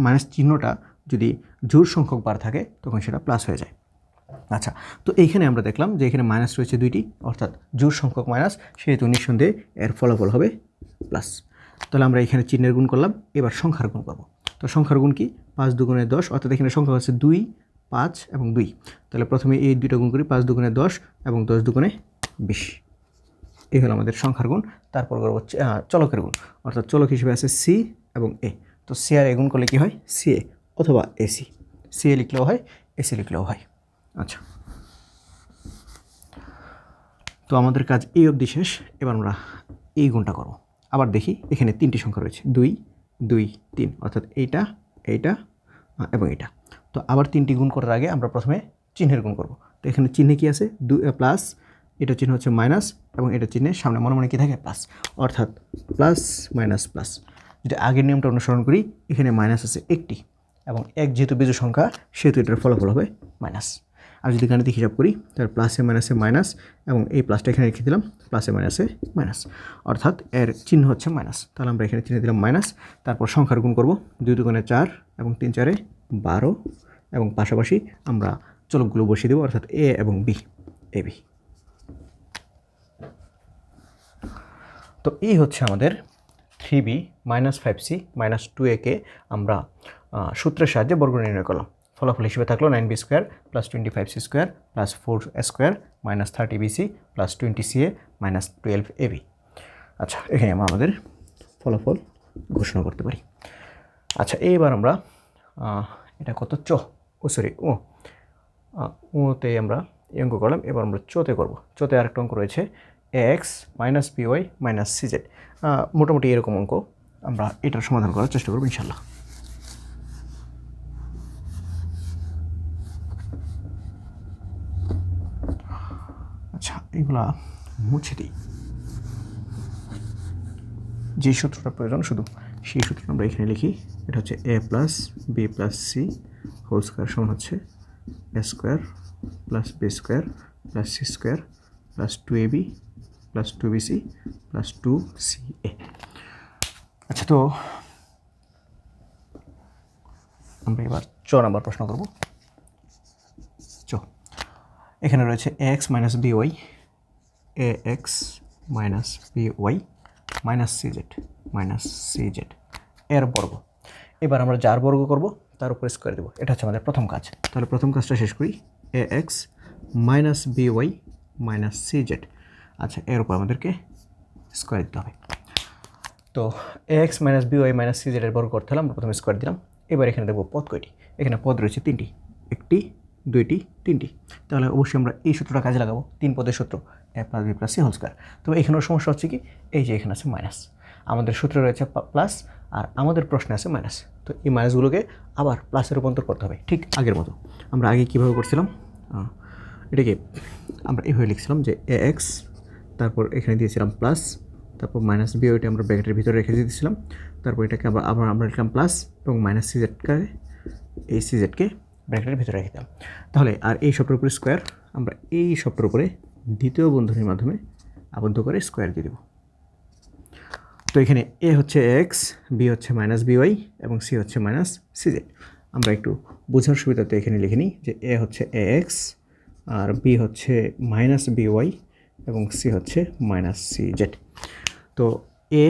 মাইনাস চিহ্নটা যদি জোড় সংখ্যক বার থাকে তখন সেটা প্লাস হয়ে যায়। আচ্ছা, তো এইখানে আমরা দেখলাম যে এখানে মাইনাস রয়েছে 2টি, অর্থাৎ জোড় সংখ্যক মাইনাস, সেহেতু নিঃসন্দেহে এর ফলাফল হবে প্লাস। তাহলে আমরা এখানে চিহ্নের গুণ করলাম, এবার সংখ্যার গুণ করব। তো সংখ্যার গুণ কি? 5 দুগুণে 10, অর্থাৎ এখানে সংখ্যা হচ্ছে 2, 5 এবং 2। তাহলে প্রথমে এই দুটো গুণ করি, 5 দুগুণে 10 এবং 10 দুগুণে 20। এই হলো আমাদের সংখ্যার গুণ। তারপর করবো চলকের গুণ, অর্থাৎ চলক হিসেবে আছে সি এবং এ। তো সি আর এ গুণ করলে কী হয়? সি এ অথবা এসি। সি এ লিখলেও হয়, এসি লিখলেও হয়। আচ্ছা, তো আমাদের কাজ এই অবধি শেষ। এবার আমরা এই গুণটা করব। আবার দেখি, এখানে 3টি সংখ্যা রয়েছে, 2, 2, 3, অর্থাৎ এইটা, এইটা এবং এটা। তো আবার 3টি গুণ করার আগে আমরা প্রথমে চিহ্নের গুণ করব। তো এখানে চিহ্নে কি আছে? প্লাস, এটা চিহ্ন হচ্ছে মাইনাস, এবং এটা চিহ্নের সামনে মনে মনে কী থাকে? প্লাস, অর্থাৎ প্লাস মাইনাস প্লাস। যদি আগের নিয়মটা অনুসরণ করি, এখানে মাইনাস আছে 1টি, এবং 1 যেহেতু বিজোড় সংখ্যা সেহেতু এটার ফলাফল হবে মাইনাস। আর যদি গাণিতিক হিসাব করি তাহলে প্লাসে মাইনাসে মাইনাস, এবং এই প্লাসটা এখানে রেখে দিলাম, প্লাসে মাইনাসে মাইনাস, অর্থাৎ এর চিহ্ন হচ্ছে মাইনাস। তাহলে আমরা এখানে চিহ্ন দিলাম মাইনাস। তারপর সংখ্যার গুণ করব, 2 দুগুণে 4 এবং 3 4-এ 12, এবং পাশাপাশি আমরা চলকগুলো বসিয়ে দেবো, অর্থাৎ এ এবং বি, এ বি। তো এই হচ্ছে আমাদের 3b minus 5c minus 2a কে আমরা সূত্রের সাহায্যে বর্গ নির্ণয় করলাম। ফলাফল হিসেবে থাকলো 9b square plus 25c square plus 4a square minus 30bc plus 20ca minus 12ab। আচ্ছা, এখানে আমরা আমাদের ফলাফল ঘোষণা করতে পারি। আচ্ছা, এইবার আমরা এটা কত? ওতে আমরা এই অঙ্ক করলাম। এবার আমরা চোতে করব। চোতে আরেকটা অঙ্ক রয়েছে, ax minus by minus cz। মোটামুটি এরকম অঙ্ক আমরা এটার সমাধান করার চেষ্টা করব ইনশাল্লাহ। আচ্ছা, এগুলা মুছে দিই। যে সূত্রটা প্রয়োজন শুধু সেই সূত্রটা আমরা এখানে লিখি। এটা হচ্ছে a plus B plus C whole square সমান হচ্ছে a square plus B square plus C square plus 2ab plus 2bc plus 2ca। আচ্ছা, তো আমরা এবার নাম্বার প্রশ্ন করব। এখানে রয়েছে ax minus by, ax minus by minus cz এর বর্গ। এবার আমরা যার বর্গ করব তার উপর স্কোয়ার দেবো। এটা হচ্ছে আমাদের প্রথম কাজ। তাহলে প্রথম কাজটা শেষ করি, ax minus by minus cz। আচ্ছা, এর উপর আমাদেরকে স্কোয়ার দিতে হবে। তো ax minus by minus cz এর বর্গ করতে হলে আমরা প্রথমে স্কোয়ার দিলাম। এবার এখানে দেখব পদ কয়টি। এখানে পদ রয়েছে 3টি, 1টি 2টি 3টি। তাহলে অবশ্যই আমরা এই সূত্রটা কাজে লাগাবো, 3 পদের সূত্র, a plus B plus C whole square. তবে এখানেও সমস্যা হচ্ছে কি, এই যে এখানে আছে মাইনাস, আমাদের সূত্রে রয়েছে প্লাস আর আমাদের প্রশ্নে আছে মাইনাস। তো এই মাইনাসগুলোকে আবার প্লাসে রূপান্তর করতে হবে, ঠিক আগের মতো। আমরা আগে কীভাবে করছিলাম, এটাকে আমরা এইভাবে লিখছিলাম যে ax, তারপর এখানে দিয়েছিলাম প্লাস, তারপর মাইনাস বি, ওইটা আমরা ব্র্যাকেটের ভিতরে রেখে দিয়েছিলাম। তারপর এটাকে আমরা লিখলাম প্লাস এবং মাইনাস সিজেডকে, এই সিজেডকে ব্র্যাকেটের ভিতরে রেখে দিলাম। তাহলে আর এই সবটার উপরে স্কোয়ার, আমরা এই সবটার উপরে দ্বিতীয় বন্ধনীর মাধ্যমে আবদ্ধ করে স্কোয়ার দিয়ে দেব। তো এখানে এ হচ্ছে এক্স, বি হচ্ছে মাইনাস বিওয়াই এবং সি হচ্ছে মাইনাস সিজেড। আমরা একটু বোঝার সুবিধাতে এখানে লিখে নিই যে এ হচ্ছে এ এক্স, আর বি হচ্ছে মাইনাস বিওয়াই এবং সি হচ্ছে মাইনাস সিজেড। তো A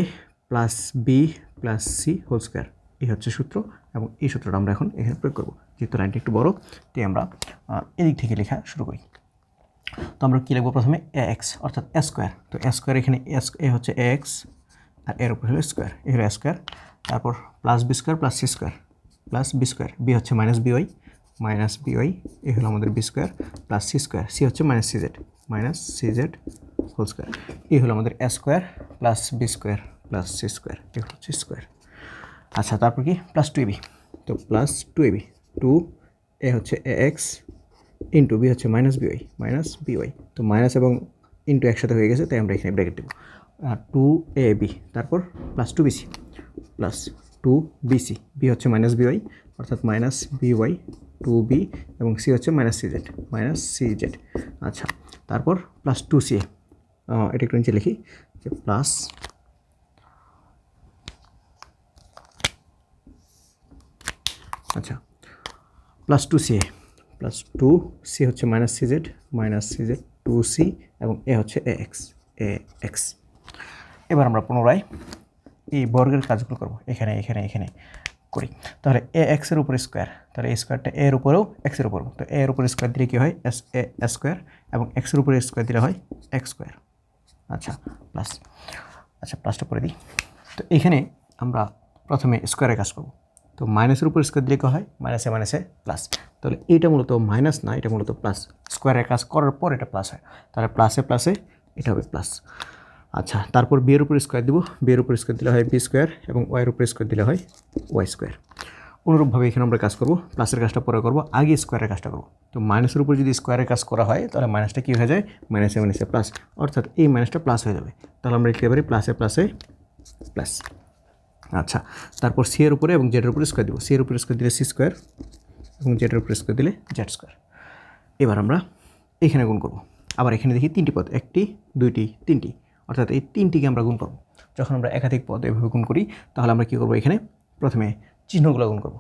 plus B plus C whole square, এই হচ্ছে সূত্র। এবং এই সূত্রটা আমরা এখন এখানে প্রয়োগ করবো। যেহেতু লাইনটা একটু বড়, তাই আমরা এদিক থেকে লেখা শুরু করি। তো আমরা কী লিখবো প্রথমে? এ এক্স অর্থাৎ এ স্কোয়ার। তো এ স্কোয়ার এখানে এ হচ্ছে এ এক্স, আর এর উপর হলো স্কোয়ার, এ হলো স্কোয়ার। তারপর plus B square plus C square plus B square, B হচ্ছে মাইনাস বিওয়াই, এ হলো আমাদের B square plus C square, C হচ্ছে মাইনাস সিজেড হোল স্কোয়ার, এই হলো আমাদের A square plus B square plus C square, A হচ্ছে square. আচ্ছা, তারপর কি? Plus two AB. তো plus two AB, two A হচ্ছে এ এক্স ইন্টু বি হচ্ছে মাইনাস বিওয়াই। তো মাইনাস এবং ইন্টু একসাথে হয়ে গেছে, তাই আমরা এখানে ব্র্যাকেট দেবো। টু এ বি, তারপর প্লাস টু বিসি, বি হচ্ছে মাইনাস বিওয়াই অর্থাৎ মাইনাস বিওয়াই, টু বি, এবং সি হচ্ছে মাইনাস সিজেড। আচ্ছা, তারপর প্লাস টু সি এ, এটা একটু নিচে লিখি যে প্লাস প্লাস টু সি এ, প্লাস টু সি হচ্ছে মাইনাস সিজেড টু সি, এবং এ হচ্ছে এ এক্স। এবার আমরা পুনরায় এই বর্গের কাজগুলো করবো, এখানে করি। তাহলে এ এক্সের উপরে স্কোয়ার, তাহলে এই স্কোয়ারটা এর উপরেও এক্সের উপর, তো এর উপরে স্কোয়ার দিলে কী হয়? এ স্কোয়ার, এবং এক্সের উপরে স্কোয়ার দিলে হয় এক্স স্কোয়ার। আচ্ছা, প্লাসটা করে দিই। তো এখানে আমরা প্রথমে স্কোয়ারে কাজ করব। তো মাইনাসের উপর স্কোয়ার দিলে কী হয়? মাইনাসে প্লাস। তাহলে এইটা মূলত মাইনাস না, এটা মূলত প্লাস। স্কোয়ারে কাজ করার পর এটা প্লাস হয়, তাহলে প্লাসে এটা হবে প্লাস। আচ্ছা, তারপর বি এর উপর স্কোয়ার দিব, বি এর উপর স্কোয়ার দিলে হয় বি স্কোয়ার, এবং ওয়াইয়ের উপর স্কোয়ার দিলে হয় ওয়াই স্কোয়ার। অনুরূপভাবে এখানে আমরা কাজ করব, প্লাসের কাজটা পরে করব, আগে স্কোয়ারের কাজটা করব। তো মাইনাসের উপর যদি স্কোয়ারের কাজ করা হয়, তাহলে মাইনাসটা কী হয়ে যায়? মাইনাসে প্লাস, অর্থাৎ এই মাইনাসটা প্লাস হয়ে যাবে। তাহলে আমরা লিখতে পারি প্লাসে প্লাস। আচ্ছা, তারপর সি এর উপরে এবং জেডের উপরে স্কোয়ার দিব, সি এর উপরে স্কোয়ার দিলে সি স্কোয়ার, এবং জেডের উপরে স্কোয়ার দিলে জেড স্কোয়ার। এবার আমরা এখানে গুণ করব। আবার এখানে দেখি তিনটি পদ, একটি, দুইটি, তিনটি, অর্থাৎ এই তিনটিকে আমরা গুণ করব। যখন আমরা একাধিক পদ এভাবে গুণ করি, তাহলে আমরা কী করব? এখানে প্রথমে চিহ্নগুলো গুণ করব।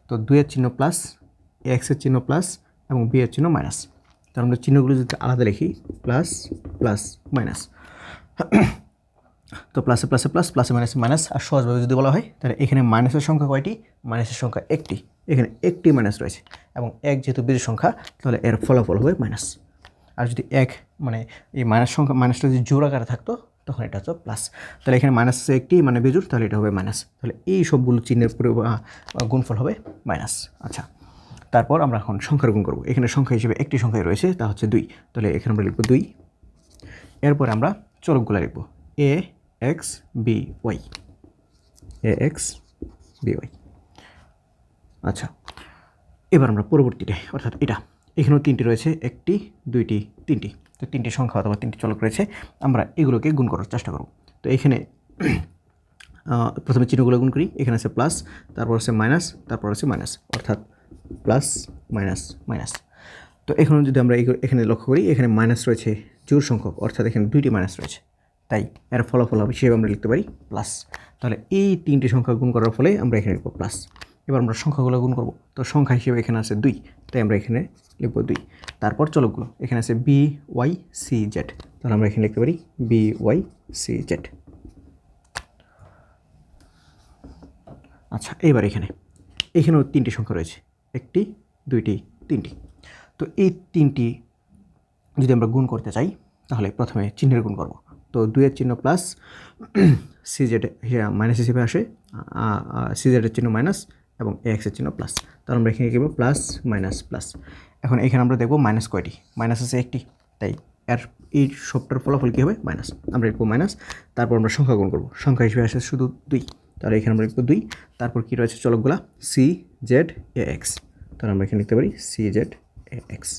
তো 2 এর চিহ্ন প্লাস, এক্সের চিহ্ন প্লাস, এবং বি এর চিহ্ন মাইনাস। তার আমরা চিহ্নগুলো যদি আলাদা লিখি, প্লাস মাইনাস, তো প্লাসে মাইনাস। আর সহজভাবে যদি বলা হয়, তাহলে এখানে মাইনাসের সংখ্যা কয়টি? মাইনাসের সংখ্যা একটি, এখানে একটি মাইনাস রয়েছে, এবং এক যেহেতু বিজোড় সংখ্যা, তাহলে এর ফলাফল হবে মাইনাস। আর যদি এক এই মাইনাসটা যদি জোড় আকারে থাকতো, তখন এটা হচ্ছে প্লাস। তাহলে এখানে মাইনাস আছে একটি, মানে বিজোড়, তাহলে এটা হবে মাইনাস। তাহলে এই সবগুলো চিহ্নের পরে গুণফল হবে মাইনাস। আচ্ছা, তারপর আমরা এখন সংখ্যার গুণ করব। এখানে সংখ্যা হিসেবে একটি সংখ্যায় রয়েছে, তা হচ্ছে 2। তাহলে এখানে আমরা লিখব 2। এরপর আমরা চলকগুলো লিখব, এ এক্স বি ওয়াই। আচ্ছা, এবার আমরা পরবর্তীটা, অর্থাৎ এখানেও তিনটি রয়েছে, একটি, দুইটি, তিনটি। তো তিনটি সংখ্যা অথবা তিনটি চলক রয়েছে, আমরা এগুলোকে গুণ করার চেষ্টা করব। তো এখানে প্রথমে চিহ্নগুলো গুণ করি। এখানে আছে প্লাস, তারপর আছে মাইনাস, তারপর আছে মাইনাস, অর্থাৎ প্লাস মাইনাস। তো এখন যদি আমরা এখানে লক্ষ্য করি, এখানে মাইনাস রয়েছে জোড় সংখ্যক, অর্থাৎ এখানে দুইটি মাইনাস রয়েছে, তাই এর ফলাফল হিসেবে আমরা লিখতে পারি প্লাস। তাহলে এই তিনটি সংখ্যা গুণ করার ফলে আমরা এখানে লিখব প্লাস। এবার আমরা সংখ্যাগুলো গুণ করব। তো সংখ্যা হিসেবে এখানে আছে 2, তাই আমরা এখানে লিখব 2। তারপর চলকগুলো, এখানে আছে বি ওয়াই সি জেড, তাহলে আমরা এখানে লিখতে পারি বি ওয়াই সি জেড। আচ্ছা, এবার এখানেও তিনটি সংখ্যা রয়েছে, একটি, দুইটি, তিনটি। তো এই তিনটি যদি আমরা গুণ করতে চাই, তাহলে প্রথমে চিহ্নের গুণ করব। তো 2 এর চিহ্ন প্লাস, সিজেড মাইনাস হিসেবে আসে, সিজেডের চিহ্ন মাইনাস, এবং এক্সের চিহ্ন প্লাস। তাহলে আমরা এখানে লিখব প্লাস। এখন এখানে আমরা দেখব মাইনাস কয়টি? মাইনাস আছে একটি, তাই এই সবটার ফলাফল কী হবে? মাইনাস। আমরা লিখব মাইনাস। তারপর আমরা সংখ্যা গুণ করব, সংখ্যা হিসেবে আসে শুধু 2, তাহলে এখানে আমরা লিখব 2। তারপর কী রয়েছে চলকগুলা? সি জেড এ এক্স, তাহলে আমরা এখানে লিখতে পারি সি জেড এ এক্স।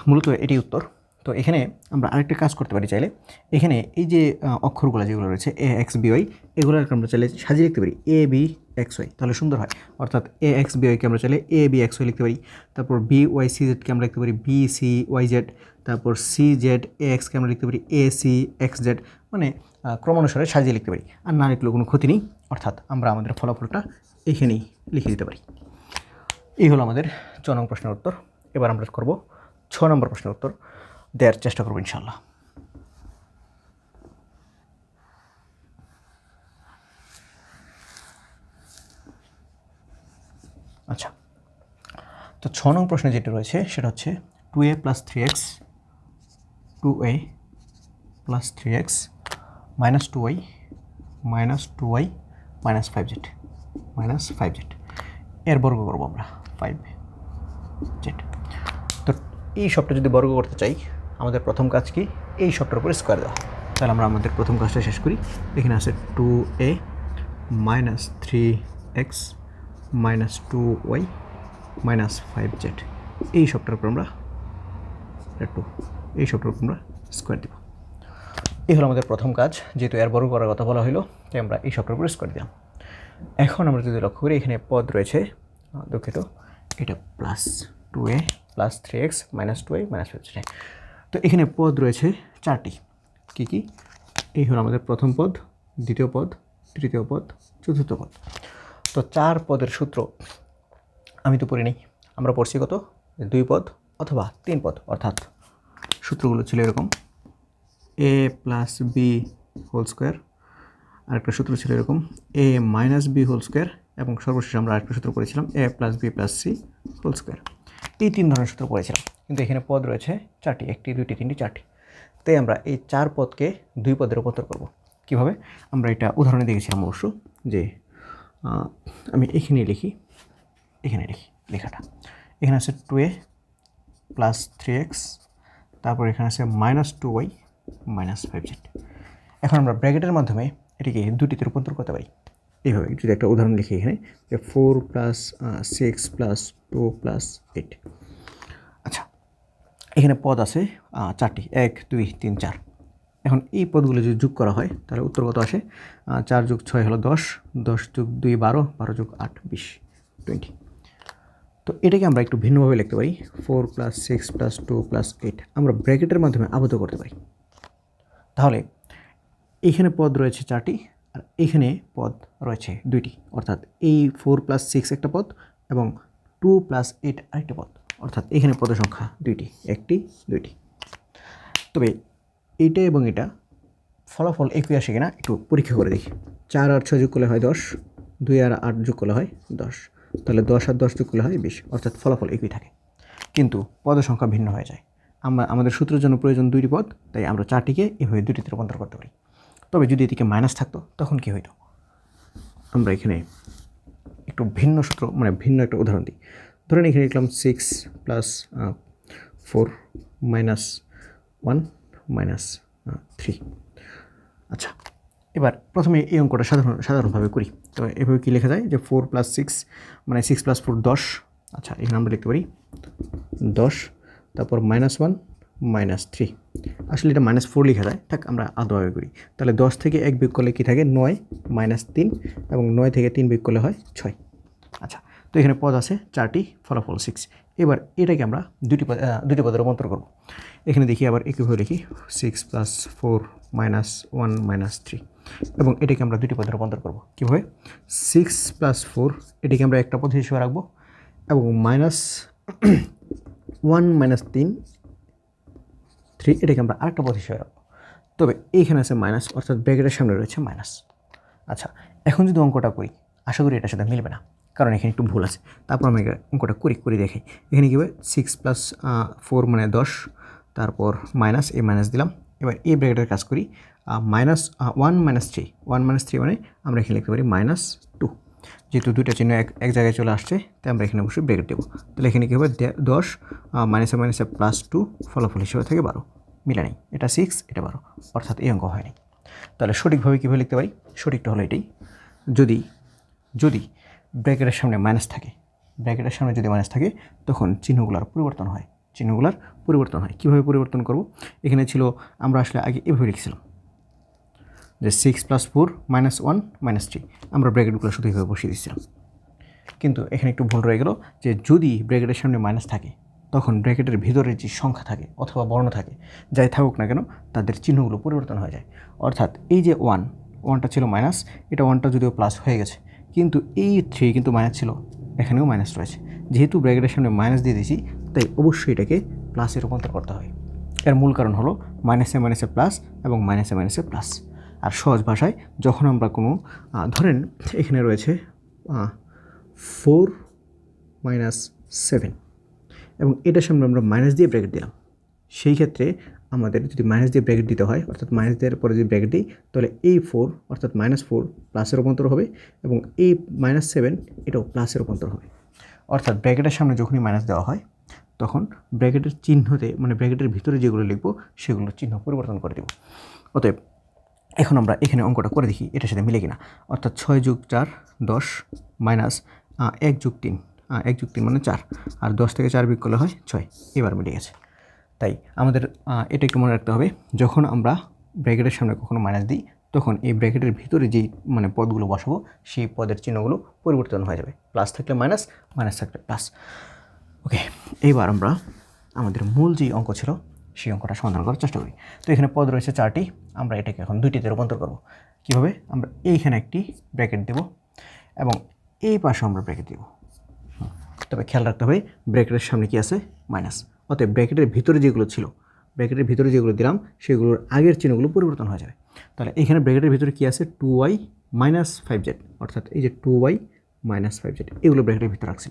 মূলত এটি উত্তর। তো এখানে আমরা আরেকটা কাজ করতে পারি চাইলে, এখানে এই যে অক্ষরগুলো যেগুলো রয়েছে এ এক্স বি ওয়াই, এগুলোকে আমরা চাইলে সাজিয়ে লিখতে পারি এ বি এক্স ওয়াই, তাহলে সুন্দর হয়। অর্থাৎ এ এক্স বি ওয়াইকে আমরা চাইলে এ বি এক্স ওয়াই লিখতে পারি। তারপর বি ওয়াই সি জেডকে আমরা লিখতে পারি বি সি ওয়াই জেড। তারপর সি জেড এ এক্সকে আমরা লিখতে পারি এ সি এক্স জেড, মানে ক্রমানুসারে সাজিয়ে লিখতে পারি। আর না লিখলেও কোনো ক্ষতি নেই, অর্থাৎ আমরা আমাদের ফলাফলটা এখানেই লিখে দিতে পারি। এই হলো আমাদের 6 নং প্রশ্নের উত্তর। এবার আমরা করব 6 নম্বর প্রশ্নের উত্তর দেওয়ার চেষ্টা করব ইনশাআল্লাহ। তো 6 নং প্রশ্নে যেটা রয়েছে সেটা হচ্ছে 2a + 3x 2a + 3x - 2y - 2y - 5z এর বর্গ করবো আমরা 5z। তো এই সবটা যদি বর্গ করতে চাই আমাদের প্রথম কাজ কি, এই সবটার উপরে স্কোয়ার দেওয়া। তাহলে আমরা আমাদের প্রথম কাজটা শেষ করি। এখানে আছে 2a - 3x - 2y - 5z, এই সবটার উপর আমরা 2 এই সবটার উপর আমরা স্কোয়ার দেব। এই হলো আমাদের প্রথম কাজ। যেহেতু এর বর্গ করার কথা বলা হলো তাই আমরা এই সবটার উপর স্কোয়ার দিলাম। এখন আমরা যদি লক্ষ্য করি এখানে পদ রয়েছে, দুঃখিত, এটা plus 2a + 3x - 2y - 5z। তো এখানে পদ রয়েছে 4টি। কী কী? এই হলো আমাদের প্রথম পদ, দ্বিতীয় পদ, তৃতীয় পদ, চতুর্থ পদ। তো 4 পদের সূত্র আমি তো পড়ি নেই, আমরা পড়ছি কত? 2 পদ অথবা 3 পদ, অর্থাৎ সূত্রগুলো ছিল এরকম a + b হোল স্কোয়ার, আরেকটা সূত্র ছিল এরকম a - b হোল স্কোয়ার, এবং সর্বশেষ আমরা আরেকটা সূত্র পড়েছিলাম a + b + c whole square. এই 3 ধরনের সূত্র পড়েছিলাম, কিন্তু এখানে পদ রয়েছে 4টি, 1টি 2টি 3টি 4টি। তাই আমরা এই 4 পদকে 2 পদে রূপান্তর করব। কীভাবে? আমরা এটা উদাহরণে দেখেছিলাম অবশ্য, যে আমি এখানে লিখি, লেখাটা এখানে আছে 2a + 3x, তারপর এখানে আছে -2y - 5z। এখন আমরা ব্র্যাকেটের মাধ্যমে এটিকে 2টিতে রূপান্তর করতে পারি এইভাবে। যদি একটা উদাহরণ লিখি এখানে, যে 4 + 6 + 2 + 8। আচ্ছা, এখানে পদ আছে 4টি, 1 2 3 4। এখন এই পদগুলো যদি যোগ করা হয় তাহলে উত্তর কত আসে? 4 + 6 হলো 10, 10 + 2 12, 12 + 8 20, 20। তো এটাকে আমরা একটু ভিন্নভাবে লিখতে পারি, 4 + 6 + 2 + 8 আমরা ব্র্যাকেটের মাধ্যমে আবদ্ধ করতে পারি। তাহলে এইখানে পদ রয়েছে 4টি আর এইখানে পদ রয়েছে 2টি, অর্থাৎ এই 4 + 6 একটা পদ এবং 2 + 8 আরেকটা পদ, অর্থাৎ এখানে পদের সংখ্যা 2টি, 1টি 2টি। তবে এইটা এবং এটা ফলাফল একই আসে কিনা একটু পরীক্ষা করে দেখি। 4 আর 6 যোগ করলে হয় 10, 2 আর 8 যোগ করলে হয় 10, তাহলে 10 আর 10 যোগ করলে হয় 20, অর্থাৎ ফলাফল একই থাকে, কিন্তু পদের সংখ্যা ভিন্ন হয়ে যায়। আমাদের সূত্রের জন্য প্রয়োজন 2টি পদ, তাই আমরা 4টিকে এভাবে 2টিতে রূপান্তর করতে পারি। তবে যদি এদিকে মাইনাস থাকতো তখন কী হইতো? আমরা এখানে একটু ভিন্ন সূত্র, মানে ভিন্ন একটা উদাহরণ দিই। ধরেন এখানে লিখলাম 6 + 4 - 1 - 3। আচ্ছা, এবার প্রথমে এই অঙ্কটা সাধারণভাবে করি। তো এভাবে কী লেখা যায়, যে 4 + 6 মানে 6 + 4 10। আচ্ছা, এখানে আমরা লিখতে পারি 10, তারপর -1 - 3। আসলে এটা -4 লেখা যায়, থাক আমরা আলাদাভাবে করি। তাহলে 10 থেকে 1 বিয়োগ করলে কী থাকে? 9 - 3, এবং 9 থেকে 3 বিয়োগ করলে হয় 6। আচ্ছা, তো এখানে পদ আছে 4টি, ফলাফল 6। এবার এটাকে আমরা 2টি পদে রূপান্তর করব। এখানে দেখি, আবার একইভাবে লিখি 6 + 4 - 1 - 3, এবং এটাকে আমরা 2টি পদে রূপান্তর করব। কীভাবে? 6 + 4 এটাকে আমরা একটা পদ হিসেবে রাখবো, এবং -1 - 3 এটাকে আমরা আরেকটা পদ হিসেবে রাখবো। তবে এইখানে আছে মাইনাস, অর্থাৎ ব্র্যাকেটের সামনে রয়েছে মাইনাস। আচ্ছা, এখন যদি অঙ্কটা করি, আশা করি এটার সাথে মিলবে না, কারণ এখানে একটু ভুল আছে। তারপর আমি অঙ্কটা করি দেখাই। এখানে কী হবে? 6 + 4 মানে 10, তারপর মাইনাস, এই মাইনাস দিলাম। এবার এই ব্র্যাকেটের কাজ করি, -1 - 3, 1 - 3 মানে আমরা এখানে লিখতে পারি -2। যেহেতু দুইটা চিহ্ন এক জায়গায় চলে আসছে, তাই আমরা এখানে অবশ্যই ব্র্যাকেট দেবো। তাহলে এখানে কী হবে? 10 মাইনাসে মাইনাসে +2, ফলাফল হিসেবে থাকে 12। মিলে নেই, এটা 6 এটা 12, অর্থাৎ এই অঙ্ক হয়নি। তাহলে সঠিকভাবে কীভাবে লিখতে পারি? সঠিকটা হলো এটাই, যদি ব্র্যাকেটের সামনে মাইনাস থাকে, তখন চিহ্নগুলোর পরিবর্তন হয়। কীভাবে পরিবর্তন করব? এখানে ছিল, আমরা আসলে আগে এভাবে লিখছিলাম যে 6 + 4 - 1 - 3, আমরা ব্র্যাকেটগুলো শুধু এইভাবে বসিয়ে দিচ্ছিলাম। কিন্তু এখানে একটু ভুল রয়ে গেল, যে যদি ব্র্যাকেটের সামনে মাইনাস থাকে তখন ব্র্যাকেটের ভিতরে যে সংখ্যা থাকে অথবা বর্ণ থাকে, যাই থাকুক না কেন, তাদের চিহ্নগুলো পরিবর্তন হয়ে যায়। অর্থাৎ এই যে 1টা ছিল মাইনাস, এটা 1টা যদিও প্লাস হয়ে গেছে, কিন্তু এই 3 কিন্তু মাইনাস ছিল, এখানেও মাইনাস রয়েছে। যেহেতু ব্র্যাকেটের সামনে মাইনাস দিয়ে দিয়েছি, তাই অবশ্যই এটাকে প্লাসে রূপান্তর করতে হয়। এর মূল কারণ হলো মাইনাসে মাইনাসে প্লাস এবং মাইনাসে মাইনাসে প্লাস। আর সহজ ভাষায়, যখন আমরা কোনো ধরেন এখানে রয়েছে 4 - 7, এবং এটার সামনে আমরা মাইনাস দিয়ে ব্র্যাকেট দিলাম। সেই ক্ষেত্রে আমাদের যদি মাইনাস দিয়ে ব্র্যাকেট দিতে হয়, অর্থাৎ মাইনাস দেওয়ার পরে যদি ব্র্যাকেট দিই, তাহলে এই 4 অর্থাৎ -4 প্লাসে রূপান্তর হবে এবং এই -7 এটাও প্লাসে রূপান্তর হবে। অর্থাৎ ব্র্যাকেটের সামনে যখনই মাইনাস দেওয়া হয় তখন ব্র্যাকেটের চিহ্নতে মানে ব্র্যাকেটের ভিতরে যেগুলো লিখবো সেগুলোর চিহ্ন পরিবর্তন করে দেব। অতএব এখন আমরা এখানে অঙ্কটা করে দেখি এটার সাথে মিলে কিনা। অর্থাৎ 6 + 4 10 মাইনাস 1 + 3 1 + 3 মানে 4, আর 10 থেকে 4 বিয়োগ করলে হয় 6। এবার মিলে গেছে। তাই আমাদের এটা একটু মনে রাখতে হবে, যখন আমরা ব্র্যাকেটের সামনে কখনো মাইনাস দিই তখন এই ব্র্যাকেটের ভিতরে যেই মানে পদগুলো বসাবো সেই পদের চিহ্নগুলো পরিবর্তন হয়ে যাবে। প্লাস থাকলে মাইনাস, মাইনাস থাকলে প্লাস। ওকে, এইবার আমরা আমাদের মূল যেই অঙ্ক ছিল সেই অঙ্কটা সমাধান করার চেষ্টা করি। তো এখানে পদ রয়েছে 4টি, আমরা এটাকে এখন 2টিতে রূপান্তর করব। কীভাবে? আমরা এইখানে একটি ব্র্যাকেট দেব এবং এই পাশে আমরা ব্র্যাকেট দেব। তবে খেয়াল রাখতে হবে ব্র্যাকেটের সামনে কি আছে? মাইনাস। অতএব ব্র্যাকেটের ভিতরে যেগুলো ছিল, ব্র্যাকেটের ভিতরে যেগুলো দিলাম সেগুলোর আগের চিহ্নগুলো পরিবর্তন হয়ে যাবে। তাহলে এখানে ব্র্যাকেটের ভিতরে কি আছে? 2y - 5z, অর্থাৎ এই যে 2y - 5z এগুলো ব্র্যাকেটের ভিতরে রাখছি।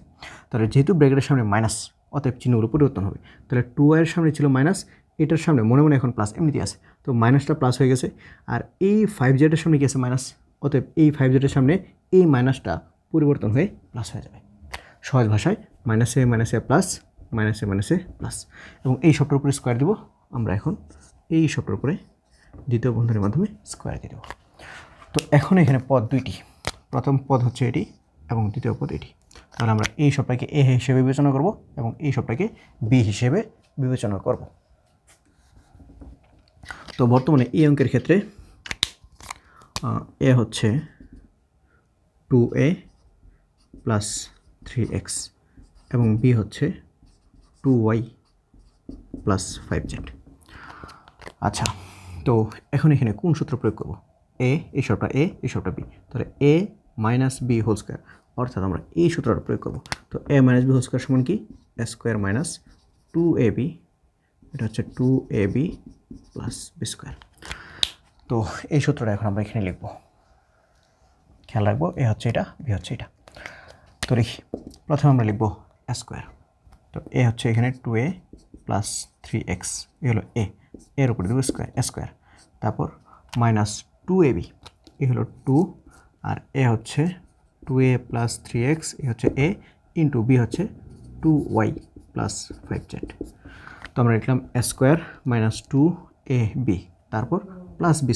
তাহলে যেহেতু ব্র্যাকেটের সামনে মাইনাস, অতএব চিহ্নগুলো পরিবর্তন হবে। তাহলে 2y এর সামনে ছিল মাইনাস, এটার সামনে মনে মনে এখন প্লাস এমনিতে আছে, তো মাইনাসটা প্লাস হয়ে গেছে। আর এই 5z এর সামনে কি আছে? মাইনাস। অতএব এই 5z এর সামনে এই মাইনাসটা পরিবর্তন হয়ে প্লাস হয়ে যাবে। সহজ ভাষায় মাইনাসে মাইনাসে প্লাস, মাইনাসে মাইনাসে প্লাস, এবং এই সবটার উপরে স্কোয়ার দেবো। আমরা এখন এই সবটার উপরে দ্বিতীয় বন্ধনীর মাধ্যমে স্কোয়ার দিয়ে দেবো। তো এখন এখানে পদ 2টি, প্রথম পদ হচ্ছে এটি এবং দ্বিতীয় পদ এটি। তাহলে আমরা এই সবটাকে এ হিসেবে বিবেচনা করব এবং এই সবটাকে বি হিসেবে বিবেচনা করব। তো বর্তমানে এই অঙ্কের ক্ষেত্রে এ হচ্ছে 2a + 3x এবং বি হচ্ছে 2y + 5z। আচ্ছা, তো এখন এখানে কোন সূত্র প্রয়োগ করব? এই সবটা এ, এই সবটা বি, তাহলে a - b² অর্থাৎ আমরা এই সূত্রটা প্রয়োগ করব। তো a - b² সমান কি? a² - 2ab, এটা হচ্ছে 2ab + b²। তো এই সূত্রটা এখন আমরা এখানে লিখব। খেয়াল রাখবো এ হচ্ছে এটা, বি হচ্ছে এটা। তো লিখি, প্রথমে আমরা লিখব a²। তো এ হচ্ছে এখানে 2a + 3x, এ হলো এর উপরে দেবো স্কোয়ার, a²। তারপর -2ab, এ হলো 2, আর এ হচ্ছে 2a + 3x, এ হচ্ছে a, ইন্টু বি হচ্ছে 2y + 5z। তো আমরা লিখলাম a² - 2ab, তারপর প্লাস b²,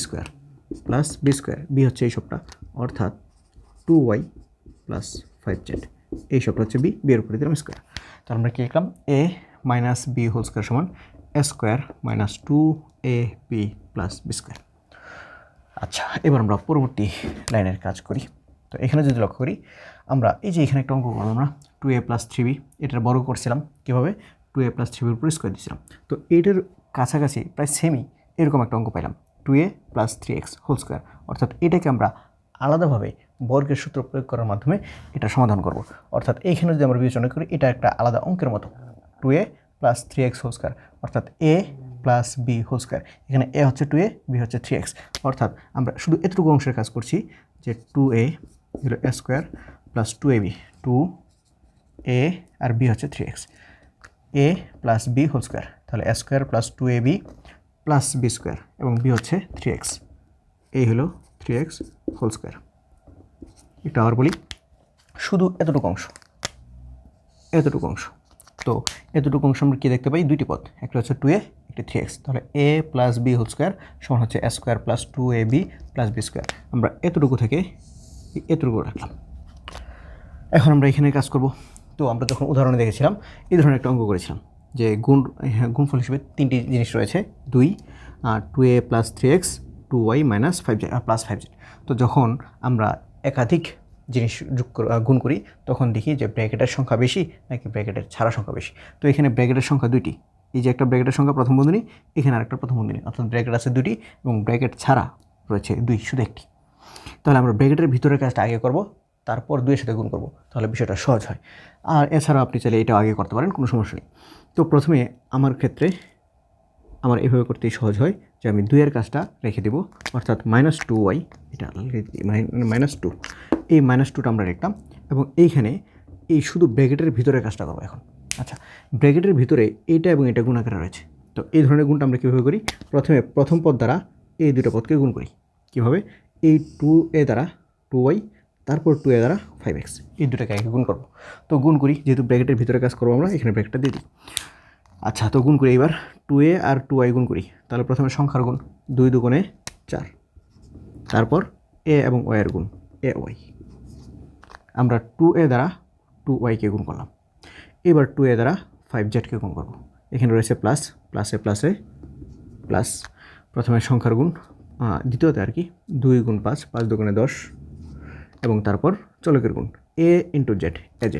বি হচ্ছে এই সবটা, অর্থাৎ 2y + 5z, এই সবটা হচ্ছে বি, এর উপরে দিলাম স্কোয়ার। তো আমরা কি লিখলাম? a - b² সমান a² - 2ab + b²। আচ্ছা, এবার আমরা পরবর্তী লাইনের কাজ করি। তো এখানে যদি লক্ষ্য করি, আমরা এই যে এখানে একটা অঙ্ক করলাম, আমরা 2a + 3b এটার বর্গ করছিলাম। কীভাবে? 2a + 3b উপরে স্কোয়ার দিয়েছিলাম। তো এটার কাছাকাছি প্রায় সেমই এরকম একটা অঙ্ক পাইলাম, 2a + 3x², অর্থাৎ এটাকে আমরা আলাদাভাবে বর্গের সূত্র প্রয়োগ করার মাধ্যমে এটা সমাধান করব। অর্থাৎ এইখানে যদি আমরা বিবেচনা করি এটা একটা আলাদা অঙ্কের মতো, 2a + 3x², অর্থাৎ a + b²। এখানে a হচ্ছে 2a, b হচ্ছে 3x, অর্থাৎ আমরা শুধু এতটুকু অংশের কাজ করছি যে 2a হলো a² + 2ab, 2a আর b হচ্ছে 3x, a + b², তাহলে a² + 2ab + b² এবং b হচ্ছে 3x, এই হলো 3x²। একটু আবার বলি, শুধু এতটুকু অংশ, তো এতটুকু অংশ আমরা কী দেখতে পাই? 2টি পদ, একটা হচ্ছে 2a, একটা 3x। তাহলে a + b² সমান হচ্ছে a² + 2ab + b²। আমরা এতটুকু থেকে এতটুকু রাখলাম। এখন আমরা এখানে কাজ করব। তো আমরা যখন উদাহরণে দেখেছিলাম এই ধরনের একটা অঙ্ক করেছিলাম যে গুণফল হিসেবে 3টি জিনিস রয়েছে, 2, 2a + 3x, 2y - 5z + 5z। তো যখন আমরা একাধিক জিনিস গুণ করি তখন দেখি যে ব্র্যাকেটের সংখ্যা বেশি নাকি ব্র্যাকেটের ছাড়া সংখ্যা বেশি। তো এখানে ব্র্যাকেটের সংখ্যা 2টি, এই যে একটা ব্র্যাকেটের সংখ্যা প্রথম বন্ধনী, এখানে আরেকটা প্রথম বন্ধনী, অর্থাৎ ব্র্যাকেট আছে 2টি এবং ব্র্যাকেট ছাড়া রয়েছে 2, শুধু একটি। তাহলে আমরা ব্র্যাকেটের ভিতরের কাজটা আগে করব, তারপর 2-এর সাথে গুণ করব, তাহলে বিষয়টা সহজ হয়। আর এছাড়া আপনি চাইলে এটাও আগে করতে পারেন, কোনো সমস্যা নেই। তো প্রথমে আমার ক্ষেত্রে আমার এভাবে করতেই সহজ হয় যে আমি 2-এর কাজটা রেখে দেব, অর্থাৎ -2y, এটা -2, এই -2টা আমরা লিখলাম এবং এইখানে এই শুধু ব্র্যাকেটের ভিতরের কাজটা করবো এখন। আচ্ছা, ব্র্যাকেটের ভিতরে এইটা এবং এটা গুণ আকারে রয়েছে। তো এই ধরনের গুণটা আমরা কীভাবে করি? প্রথমে প্রথম পদ দ্বারা এই দুটো পদকে গুণ করি। কীভাবে? এই 2a দ্বারা 2y, তারপর 2a দ্বারা 5x, এই দুটাকে আগে গুণ করবো। তো গুণ করি, যেহেতু ব্র্যাকেটের ভিতরে কাজ করবো আমরা, এখানে ব্র্যাকেটটা দিয়ে দিই। আচ্ছা, তো গুণ করি এবার 2a আর 2y গুণ করি। তাহলে প্রথমে সংখ্যার গুণ, 2 দুগুণে 4, তারপর a এবং y এর গুণ, ay। আমরা 2a দ্বারা 2y-কে গুণ করলাম। এবার 2a দ্বারা 5z-কে গুণ করব। এখানে রয়েছে প্লাস, প্লাসে প্লাসে প্লাস, প্রথমে সংখ্যার গুণ, দ্বিতীয়তে আর কি, 2 গুণ 5, 5 দুগুণে 10, এবং তারপর চলকের গুণ, a ইন্টু জেড, az।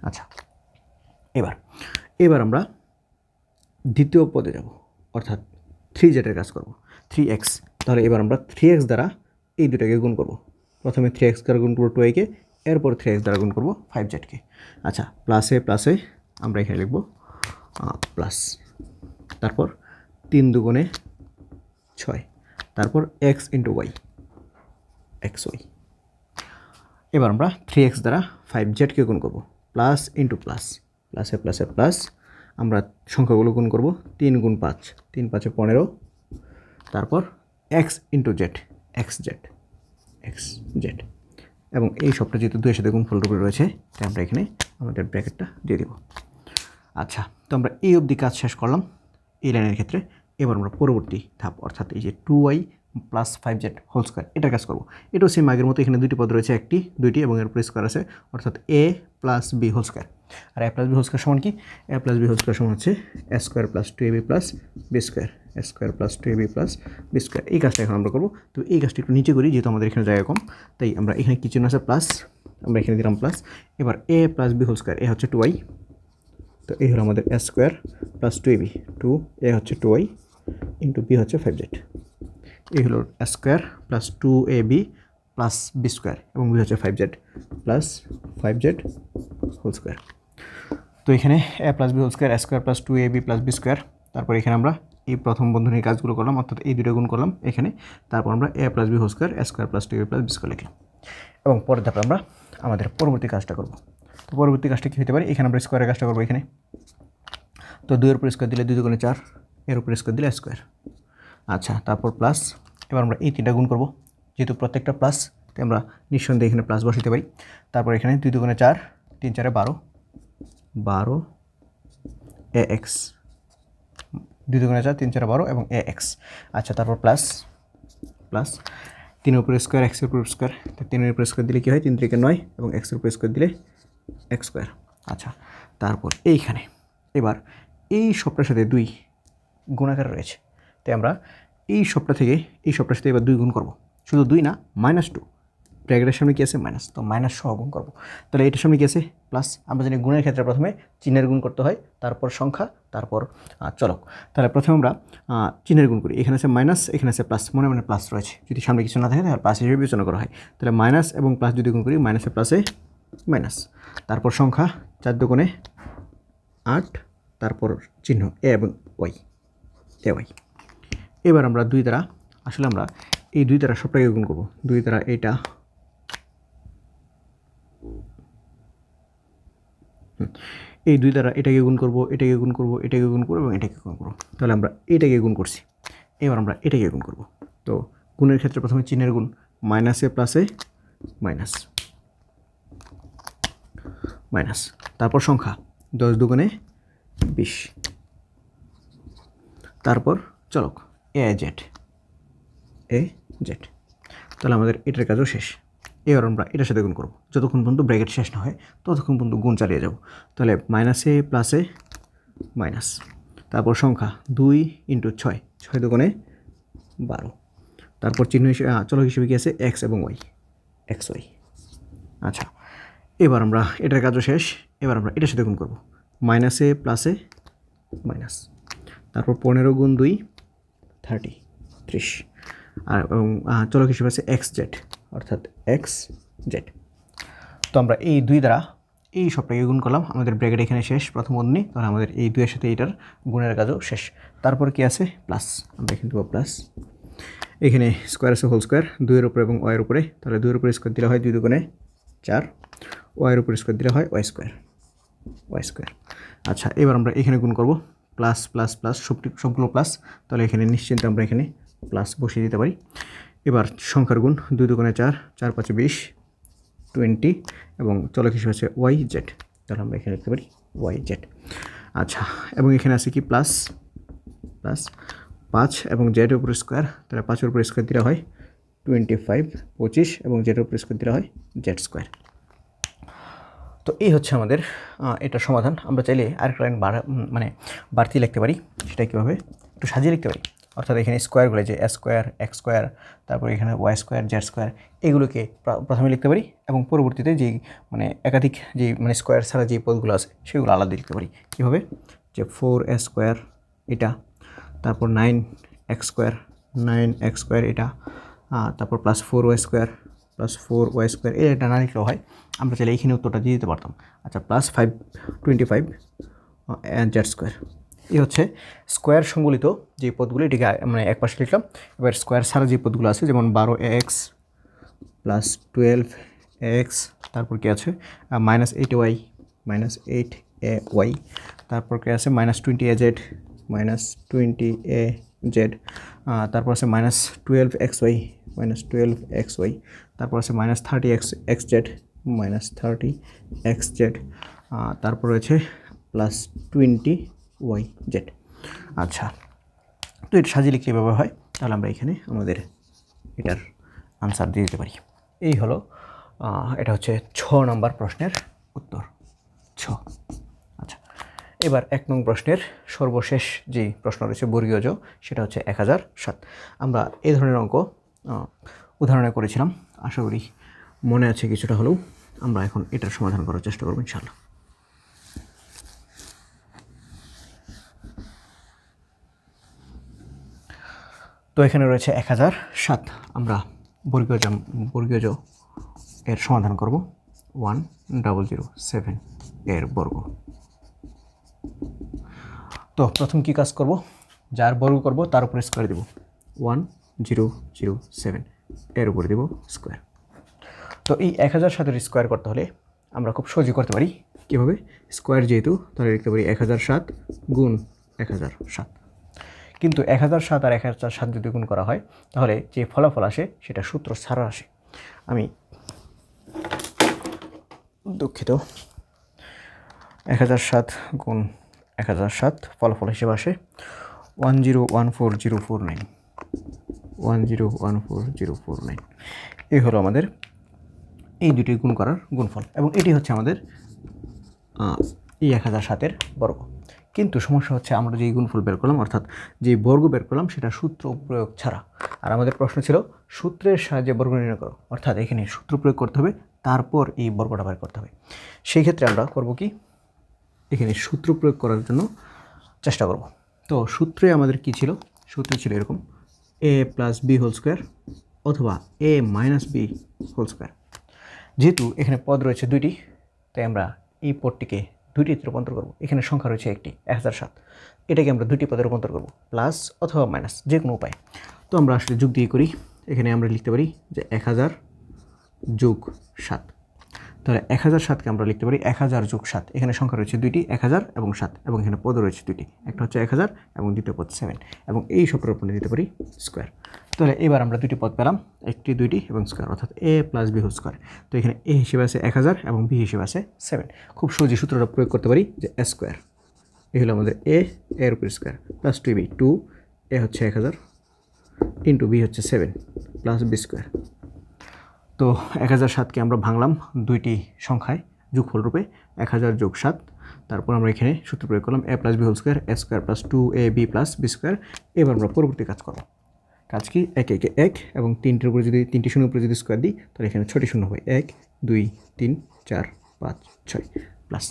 আচ্ছা, এবার আমরা দ্বিতীয় পদে যাব, অর্থাৎ 3z-এর কাজ করব, 3x। তাহলে এবার আমরা 3x দ্বারা এই দুটাকে গুণ করব। প্রথমে 3x দ্বারা গুণ করবো 2y-কে, এরপর 3x দ্বারা গুণ করবো 5z-কে। আচ্ছা, প্লাসে প্লাসে আমরা এখানে লিখব প্লাস, তারপর 3 দুগুণে 6, তারপর x ইন্টু y, xy। এবার আমরা 3x দ্বারা 5z-কে গুণ করব, প্লাস ইন্টু প্লাস, প্লাসে প্লাসে প্লাস, আমরা সংখ্যাগুলো গুণ করব, 3 গুণ 5, 3 5-এ 15, তারপর x ইন্টু জেড, xz, এবং এই সবটা যেহেতু 2 এর সাথে গুণফল রূপে রয়েছে, তাই আমরা এখানে আমাদের ব্র্যাকেটটা দিয়ে দেব। আচ্ছা, তো আমরা এই অবধি কাজ শেষ করলাম এই লাইনের ক্ষেত্রে। এবার আমরা পরবর্তী ধাপ, অর্থাৎ এই যে 2y plus 5z whole square, এটার কাজ করবো। এটাও সেম আগের মতো, এখানে দুটি পদ রয়েছে, একটি দুইটি এবং এর উপর স্কোয়ার আছে, অর্থাৎ a plus b whole square. আর a plus b whole square সমান কি? a plus b whole square সমান হচ্ছে a square plus 2ab plus b square, a square plus 2ab plus b square. এই কাজটা এখন আমরা করবো। তো এই কাজটা একটু নিচে করি, যেহেতু আমাদের এখানে জায়গা কম, তাই আমরা এখানে কি চিহ্ন আছে? প্লাস, আমরা এখানে দিলাম প্লাস। এবার a plus b whole square, a হচ্ছে 2y, তো এই হলো আমাদের a square plus 2ab, 2a হচ্ছে 2y ইন্টু b হচ্ছে 5z। এই হলো a square plus 2ab plus b square, এবং b হচ্ছে 5z plus 5z whole square. তো এখানে a plus b whole square, a square plus 2ab plus b square, তারপর এখানে আমরা এই প্রথম বন্ধনীর কাজগুলো করলাম, অর্থাৎ এই দুটো গুণ করলাম এখানে, তারপর আমরা a plus b whole square, a square plus 2ab plus b square লিখলাম, এবং পরের ধাপে আমরা আমাদের পরবর্তী কাজটা করব। তো পরবর্তী কাজটা কী হতে পারে? এখানে আমরা স্কোয়ারের কাজটা করবো এখানে। তো 2 এর উপর স্কোয়ার দিলে 2 দুগুণে 4, এর উপর স্কোয়ার দিলে স্কোয়ার। আচ্ছা, তারপর প্লাস, এবার আমরা এই তিনটা গুণ করব, যেহেতু প্রত্যেকটা প্লাস, তাই আমরা নিঃসন্দেহে এখানে প্লাস বসাতে পারি। তারপর এখানে 2 দুগুণে 4, 3 4-এ 12, 12 ax, 2 দুগুণে 4, 3 4-এ 12 এবং ax। আচ্ছা, তারপর প্লাস, প্লাস 3 এর উপর স্কোয়ার, x এর উপর স্কোয়ার, তো 3 এর উপর স্কোয়ার দিলে কী হয়? 3 3-এ 9, এবং x এর উপর স্কোয়ার দিলে x স্কোয়ার। আচ্ছা, তারপর এইখানে এবার এই সবটার সাথে 2 গুণাকার রয়েছে, তাই আমরা এই সবটা থেকে এই সবটার সাথে এবার 2 গুণ করব। শুধু 2 না, -2, ব্র্যাকেটের সামনে কী আছে? মাইনাস, তো মাইনাস সহ গুণ করব। তাহলে এটার সামনে কী আছে? প্লাস। আমরা জানি গুণের ক্ষেত্রে প্রথমে চিহ্নের গুণ করতে হয়, তারপর সংখ্যা, তারপর চলক। তাহলে প্রথমে আমরা চিহ্নের গুণ করি। এখানে আছে মাইনাস, এখানে আছে প্লাস, মনে মনে প্লাস রয়েছে, যদি সামনে কিছু না থাকে তাহলে প্লাস হিসেবে বিবেচনা করা হয়। তাহলে মাইনাস এবং প্লাস যদি গুণ করি, মাইনাসে প্লাসে মাইনাস, তারপর সংখ্যা 4 দুগুণে 8, তারপর চিহ্ন এ এবং ওয়াই, এ ওয়াই। এবার আমরা 2 দ্বারা, আসলে আমরা এই 2 দ্বারা সবটাকে গুণ করব। 2 দ্বারা এটা, এই 2 দ্বারা এটাকে গুণ করব, এটাকে গুণ করব, এটাকে গুণ করব এবং এটাকে গুণ করব। তাহলে আমরা এটাকে গুণ করছি, এবার আমরা এটাকে গুণ করব। তো গুণের ক্ষেত্রে প্রথমে চিহ্নের গুণ, মাইনাসে প্লাসে মাইনাস, মাইনাস, তারপর সংখ্যা 10 দুগুণে 20, তারপর চলক এ জেড, এ জেড। তাহলে আমাদের এটার কাজও শেষ। এবার আমরা এটার সাথে গুণ করব, যতক্ষণ পর্যন্ত ব্র্যাকেট শেষ না হয় ততক্ষণ পর্যন্ত গুণ চালিয়ে যাব। তাহলে মাইনাসে প্লাসে মাইনাস, তারপর সংখ্যা 2 ইন্টু 6, 6 দুগুণে 12, তারপর চিহ্ন হিসেবে চলক হিসেবে কী আছে? এক্স এবং ওয়াই, এক্স ওয়াই। আচ্ছা, এবার আমরা এটার কাজও শেষ। এবার আমরা এটার সাথে গুণ করব, মাইনাসে প্লাসে মাইনাস, তারপর 15 গুণ 2, 30, আর এবং চলক হিসেবে আছে এক্স জেড, অর্থাৎ এক্স জেড। তো আমরা এই 2 দ্বারা এই সবটাকে গুণ করলাম, আমাদের ব্র্যাকেট এখানে শেষ, প্রথম বন্ধনী। তাহলে আমাদের এই 2 এর সাথে এইটার গুণের কাজও শেষ। তারপর কি আছে? প্লাস, আমরা এখানে দেবো প্লাস। এখানে স্কোয়ার আছে হোল স্কোয়ার, 2 এর উপরে এবং ওয়াইয়ের উপরে। তাহলে 2 এর উপরে স্কোয়ার দিলে হয় 2 দুগুণে 4, ওয়াইয়ের উপরে স্কোয়ার দিলে হয় ওয়াই স্কোয়ার। Y square. আচ্ছা, এবার আমরা এখানে গুণ করব প্লাস প্লাস প্লাস, সবগুলো প্লাস, তাহলে এখানে নিশ্চিন্তে আমরা এখানে প্লাস বসিয়ে দিতে পারি। এবার সংখ্যার গুণ, 2 দুগুণে 4, 4 5 20, 20, এবং চলক হিসেবে আছে ওয়াই জেড, তাহলে আমরা এখানে লিখতে পারি ওয়াই জেড। আচ্ছা, এবং এখানে আছে কি প্লাস প্লাস 5 এবং জেডের উপর স্কোয়ার, তাহলে 5-এর উপর স্কোয়ার দিলে হয় 25, 25, এবং জেডের উপর স্কোয়ার দিলে হয় জেড স্কোয়ার। তো এই হচ্ছে আমাদের এটা সমাধান। আমরা চাইলে আরেকটা লাইন মানে বাড়তি লিখতে পারি। সেটা কীভাবে, একটু সাজিয়ে লিখতে পারি। অর্থাৎ এখানে স্কোয়ারগুলো যে এস স্কোয়ার, এক্স স্কোয়ার, তারপর এখানে ওয়াই স্কোয়ার, জেড স্কোয়ার, এগুলোকে প্রথমে লিখতে পারি, এবং পরবর্তীতে যেই মানে একাধিক যে মানে স্কোয়ার ছাড়া যে পদগুলো আছে সেগুলো আলাদা লিখতে পারি। কীভাবে, যে 4 স্কোয়ার এটা, তারপর 9x স্কোয়ার, 9x স্কোয়ার এটা, তারপর plus 4y square, plus 4y square, এটা না লিখলেও হয়, আমরা চাইলে এইখানে উত্তরটা দিয়ে দিতে পারতাম। আচ্ছা, প্লাস 525 জেড স্কোয়ার। এই হচ্ছে স্কোয়ার সংবলিত যে পদগুলো, এটিকে মানে এক পাশে লিখলাম। এবার স্কোয়ার ছাড়া যে পদগুলো আছে, যেমন 12x প্লাস 12x, তারপর কি আছে -8y, -8ay, তারপর কি আছে -20az, -20az, তারপর আছে -12xy, -12xy, তারপর আছে -30xz, -30xz, তারপর রয়েছে +20yz। আচ্ছা, তো এটা সাজিয়ে লিখলে এভাবে হয়, তাহলে আমরা এখানে আমাদের এটার আনসার দিয়ে দিতে পারি। এই হলো এটা হচ্ছে 6 নম্বর প্রশ্নের উত্তর 6। আচ্ছা, এবার 1 নং প্রশ্নের সর্বশেষ যে প্রশ্ন রয়েছে বর্গীয় জ, সেটা হচ্ছে 1007। আমরা এই ধরনের অঙ্ক উদাহরণে করেছিলাম, আশা করি মনে আছে কিছুটা হলেও। আমরা এখন এটার সমাধান করার চেষ্টা করব ইনশাআল্লাহ। তো এখানে রয়েছে 1007। আমরা বর্গীয় জ এর সমাধান করব 1007 এর বর্গ। তো প্রথম কি কাজ করব, যার বর্গ করব তার উপরে স্কোয়ার দেব, 1007 এর উপরে দেব স্কোয়ার। তো এই 1007-এর স্কোয়ার করতে হলে আমরা খুব সহজে করতে পারি। কীভাবে, স্কোয়ার যেহেতু, তাহলে লিখতে পারি 1007 গুণ 1007। কিন্তু 1007 আর 1007 যদি গুণ করা হয়, তাহলে যে ফলাফল আসে সেটা সূত্র ছাড়া আসে। আমি দুঃখিত, 1007 গুণ 1007 ফলাফল হিসেবে আসে 1014,049, 1014,049। এই হলো আমাদের এই দুটি গুণ করার গুণফল, এবং এটি হচ্ছে আমাদের এই 1007-এর বর্গ। কিন্তু সমস্যা হচ্ছে, আমরা যেই গুণফল বের করলাম, অর্থাৎ যে বর্গ বের করলাম, সেটা সূত্র প্রয়োগ ছাড়া। আর আমাদের প্রশ্ন ছিল সূত্রের সাহায্যে বর্গ নির্ণয় করো, অর্থাৎ এখানে সূত্র প্রয়োগ করতে হবে, তারপর এই বর্গটা বের করতে হবে। সেই ক্ষেত্রে আমরা করব কি, এখানে সূত্র প্রয়োগ করার জন্য চেষ্টা করব। তো সূত্রে আমাদের কি ছিল, সূত্র ছিল এরকম, a plus B whole square অথবা a minus B whole square. যেহেতু এখানে পদ রয়েছে দুইটি, তাই আমরা এই পদটিকে দুইটিতে রূপান্তর করব। এখানে সংখ্যা রয়েছে একটি 1007, এটাকে আমরা দুটি পদে রূপান্তর করব, প্লাস অথবা মাইনাস, যে কোনো উপায়। তো আমরা আসলে যোগ দিয়ে করি। এখানে আমরা লিখতে পারি যে 1000 যোগ 7, তাহলে 1007কে আমরা লিখতে পারি 1000 যোগ 7। এখানে সংখ্যা রয়েছে দুইটি, 1000 এবং 7, এবং এখানে পদ রয়েছে দুইটি, একটা হচ্ছে 1000 এবং দ্বিতীয় পদ 7, এবং এই সূত্রের উপরে দিতে পারি স্কোয়ার। তাহলে এবার আমরা দুটি পদ পেলাম, একটি, দুইটি এবং স্কোয়ার, অর্থাৎ a plus B whole square. তো এখানে a হিসেবে আছে 1000 এবং b হিসেবে আছে 7। খুব সহজে সূত্রটা প্রয়োগ করতে পারি যে a স্কোয়ার, এই হলো আমাদের এর উপর স্কোয়ার, প্লাস 2b, 2a হচ্ছে 1000 ইন্টু b হচ্ছে 7 প্লাস b স্কোয়ার। তো 1007কে আমরা ভাঙলাম দুইটি সংখ্যায় যোগফল রূপে, 1000 যোগ 7। তারপর আমরা এখানে সূত্র প্রয়োগ করলাম a plus B whole square, a square plus 2ab plus B square. এবার আমরা পরবর্তী কাজ করব। কাজ কি, 1 1 1, এবং 3টির উপরে যদি 3টি শূন্যের উপরে যদি স্কোয়ার দিই, তাহলে এখানে 6টি শূন্য হয়, 1 2 3 4 5 6 প্লাস।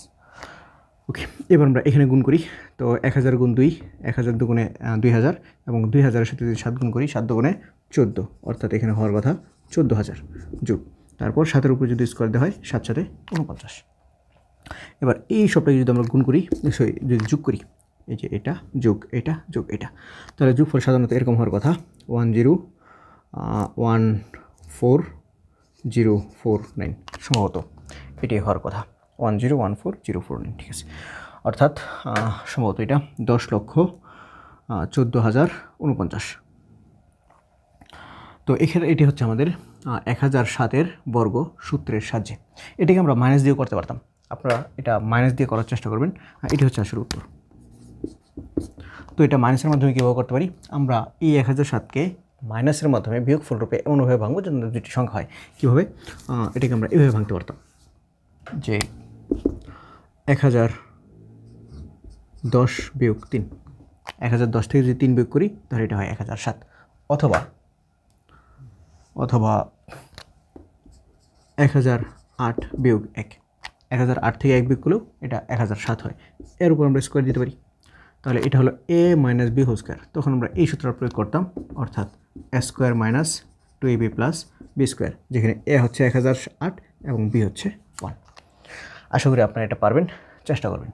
ওকে, এবার আমরা এখানে গুণ করি। তো 1000 গুণ 2, 1000 দুগুণে 2000, এবং 2000-এর সাথে যদি 7 গুণ করি, 7 দুগুণে 14, অর্থাৎ এখানে হওয়ার কথা 14000 যোগ, তারপর 7-এর উপরে যদি স্কোয়ার দেওয়া হয়, 7 7 49। এবার এই সবটাকে যদি আমরা গুণ করি, যদি যোগ করি, এই যে এটা যোগ এটা যোগ এটা, তাহলে যোগফল সাধারণত এরকম হওয়ার কথা 1014049, সম্ভবত এটি হওয়ার কথা 101409, ঠিক আছে। অর্থাৎ সম্ভবত এটা 10,14,049। তো এখানে এটি হচ্ছে আমাদের 1007-এর বর্গ সূত্রের সাহায্যে। এটাকে আমরা মাইনাস দিয়েও করতে পারতাম, আপনারা এটা মাইনাস দিয়ে করার চেষ্টা করবেন। এটি হচ্ছে আসলে উত্তর। তো এটা মাইনাসের মাধ্যমে কীভাবে করতে পারি, আমরা এই 1007কে মাইনাসের মাধ্যমে বিয়োগফল রূপে এমনভাবে ভাঙবো যেন দুটি সংখ্যা হয়। কীভাবে, এটাকে আমরা এভাবে ভাঙতে পারতাম যে 1010 বিয়োগ 3, 1010 থেকে যদি 3 বিয়োগ করি তাহলে এটা হয় 1007, অথবা 1008 বিয়োগ 1, 1008 থেকে 1 বিয়োগ করলেও এটা 1007 হয়। এর উপর আমরা স্কোয়ার দিতে পারি, তাহলে এটা হলো a minus B whole square. তখন আমরা এই সূত্রটা প্রয়োগ করতাম, অর্থাৎ a square minus 2ab plus B square, যেখানে a হচ্ছে 1008 এবং b হচ্ছে 1। আশা করি আপনারা এটা পারবেন, চেষ্টা করবেন।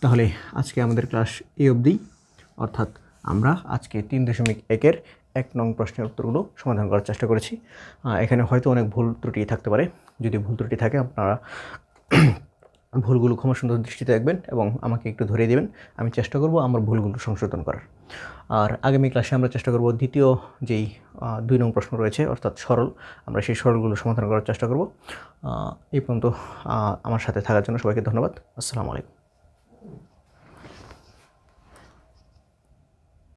তাহলে আজকে আমাদের ক্লাস এই অবধি, অর্থাৎ আমরা আজকে 3.1-এর 1 নং প্রশ্নের উত্তরগুলো সমাধান করার চেষ্টা করেছি। এখানে হয়তো অনেক ভুল ত্রুটি থাকতে পারে, যদি ভুল ত্রুটি থাকে আপনারা ভুলগুলো ক্ষমা সুন্দর দৃষ্টিতে দেখবেন এবং আমাকে একটু ধরিয়ে দেবেন। আমি চেষ্টা করব আমার ভুলগুলো সংশোধন করার। আর আগামী ক্লাসে আমরা চেষ্টা করব দ্বিতীয় যেই 2 নং প্রশ্ন রয়েছে, অর্থাৎ সরল, আমরা সেই সরলগুলো সমাধান করার চেষ্টা করব। এই পর্যন্ত আমার সাথে থাকার জন্য সবাইকে ধন্যবাদ। আসসালামু আলাইকুম।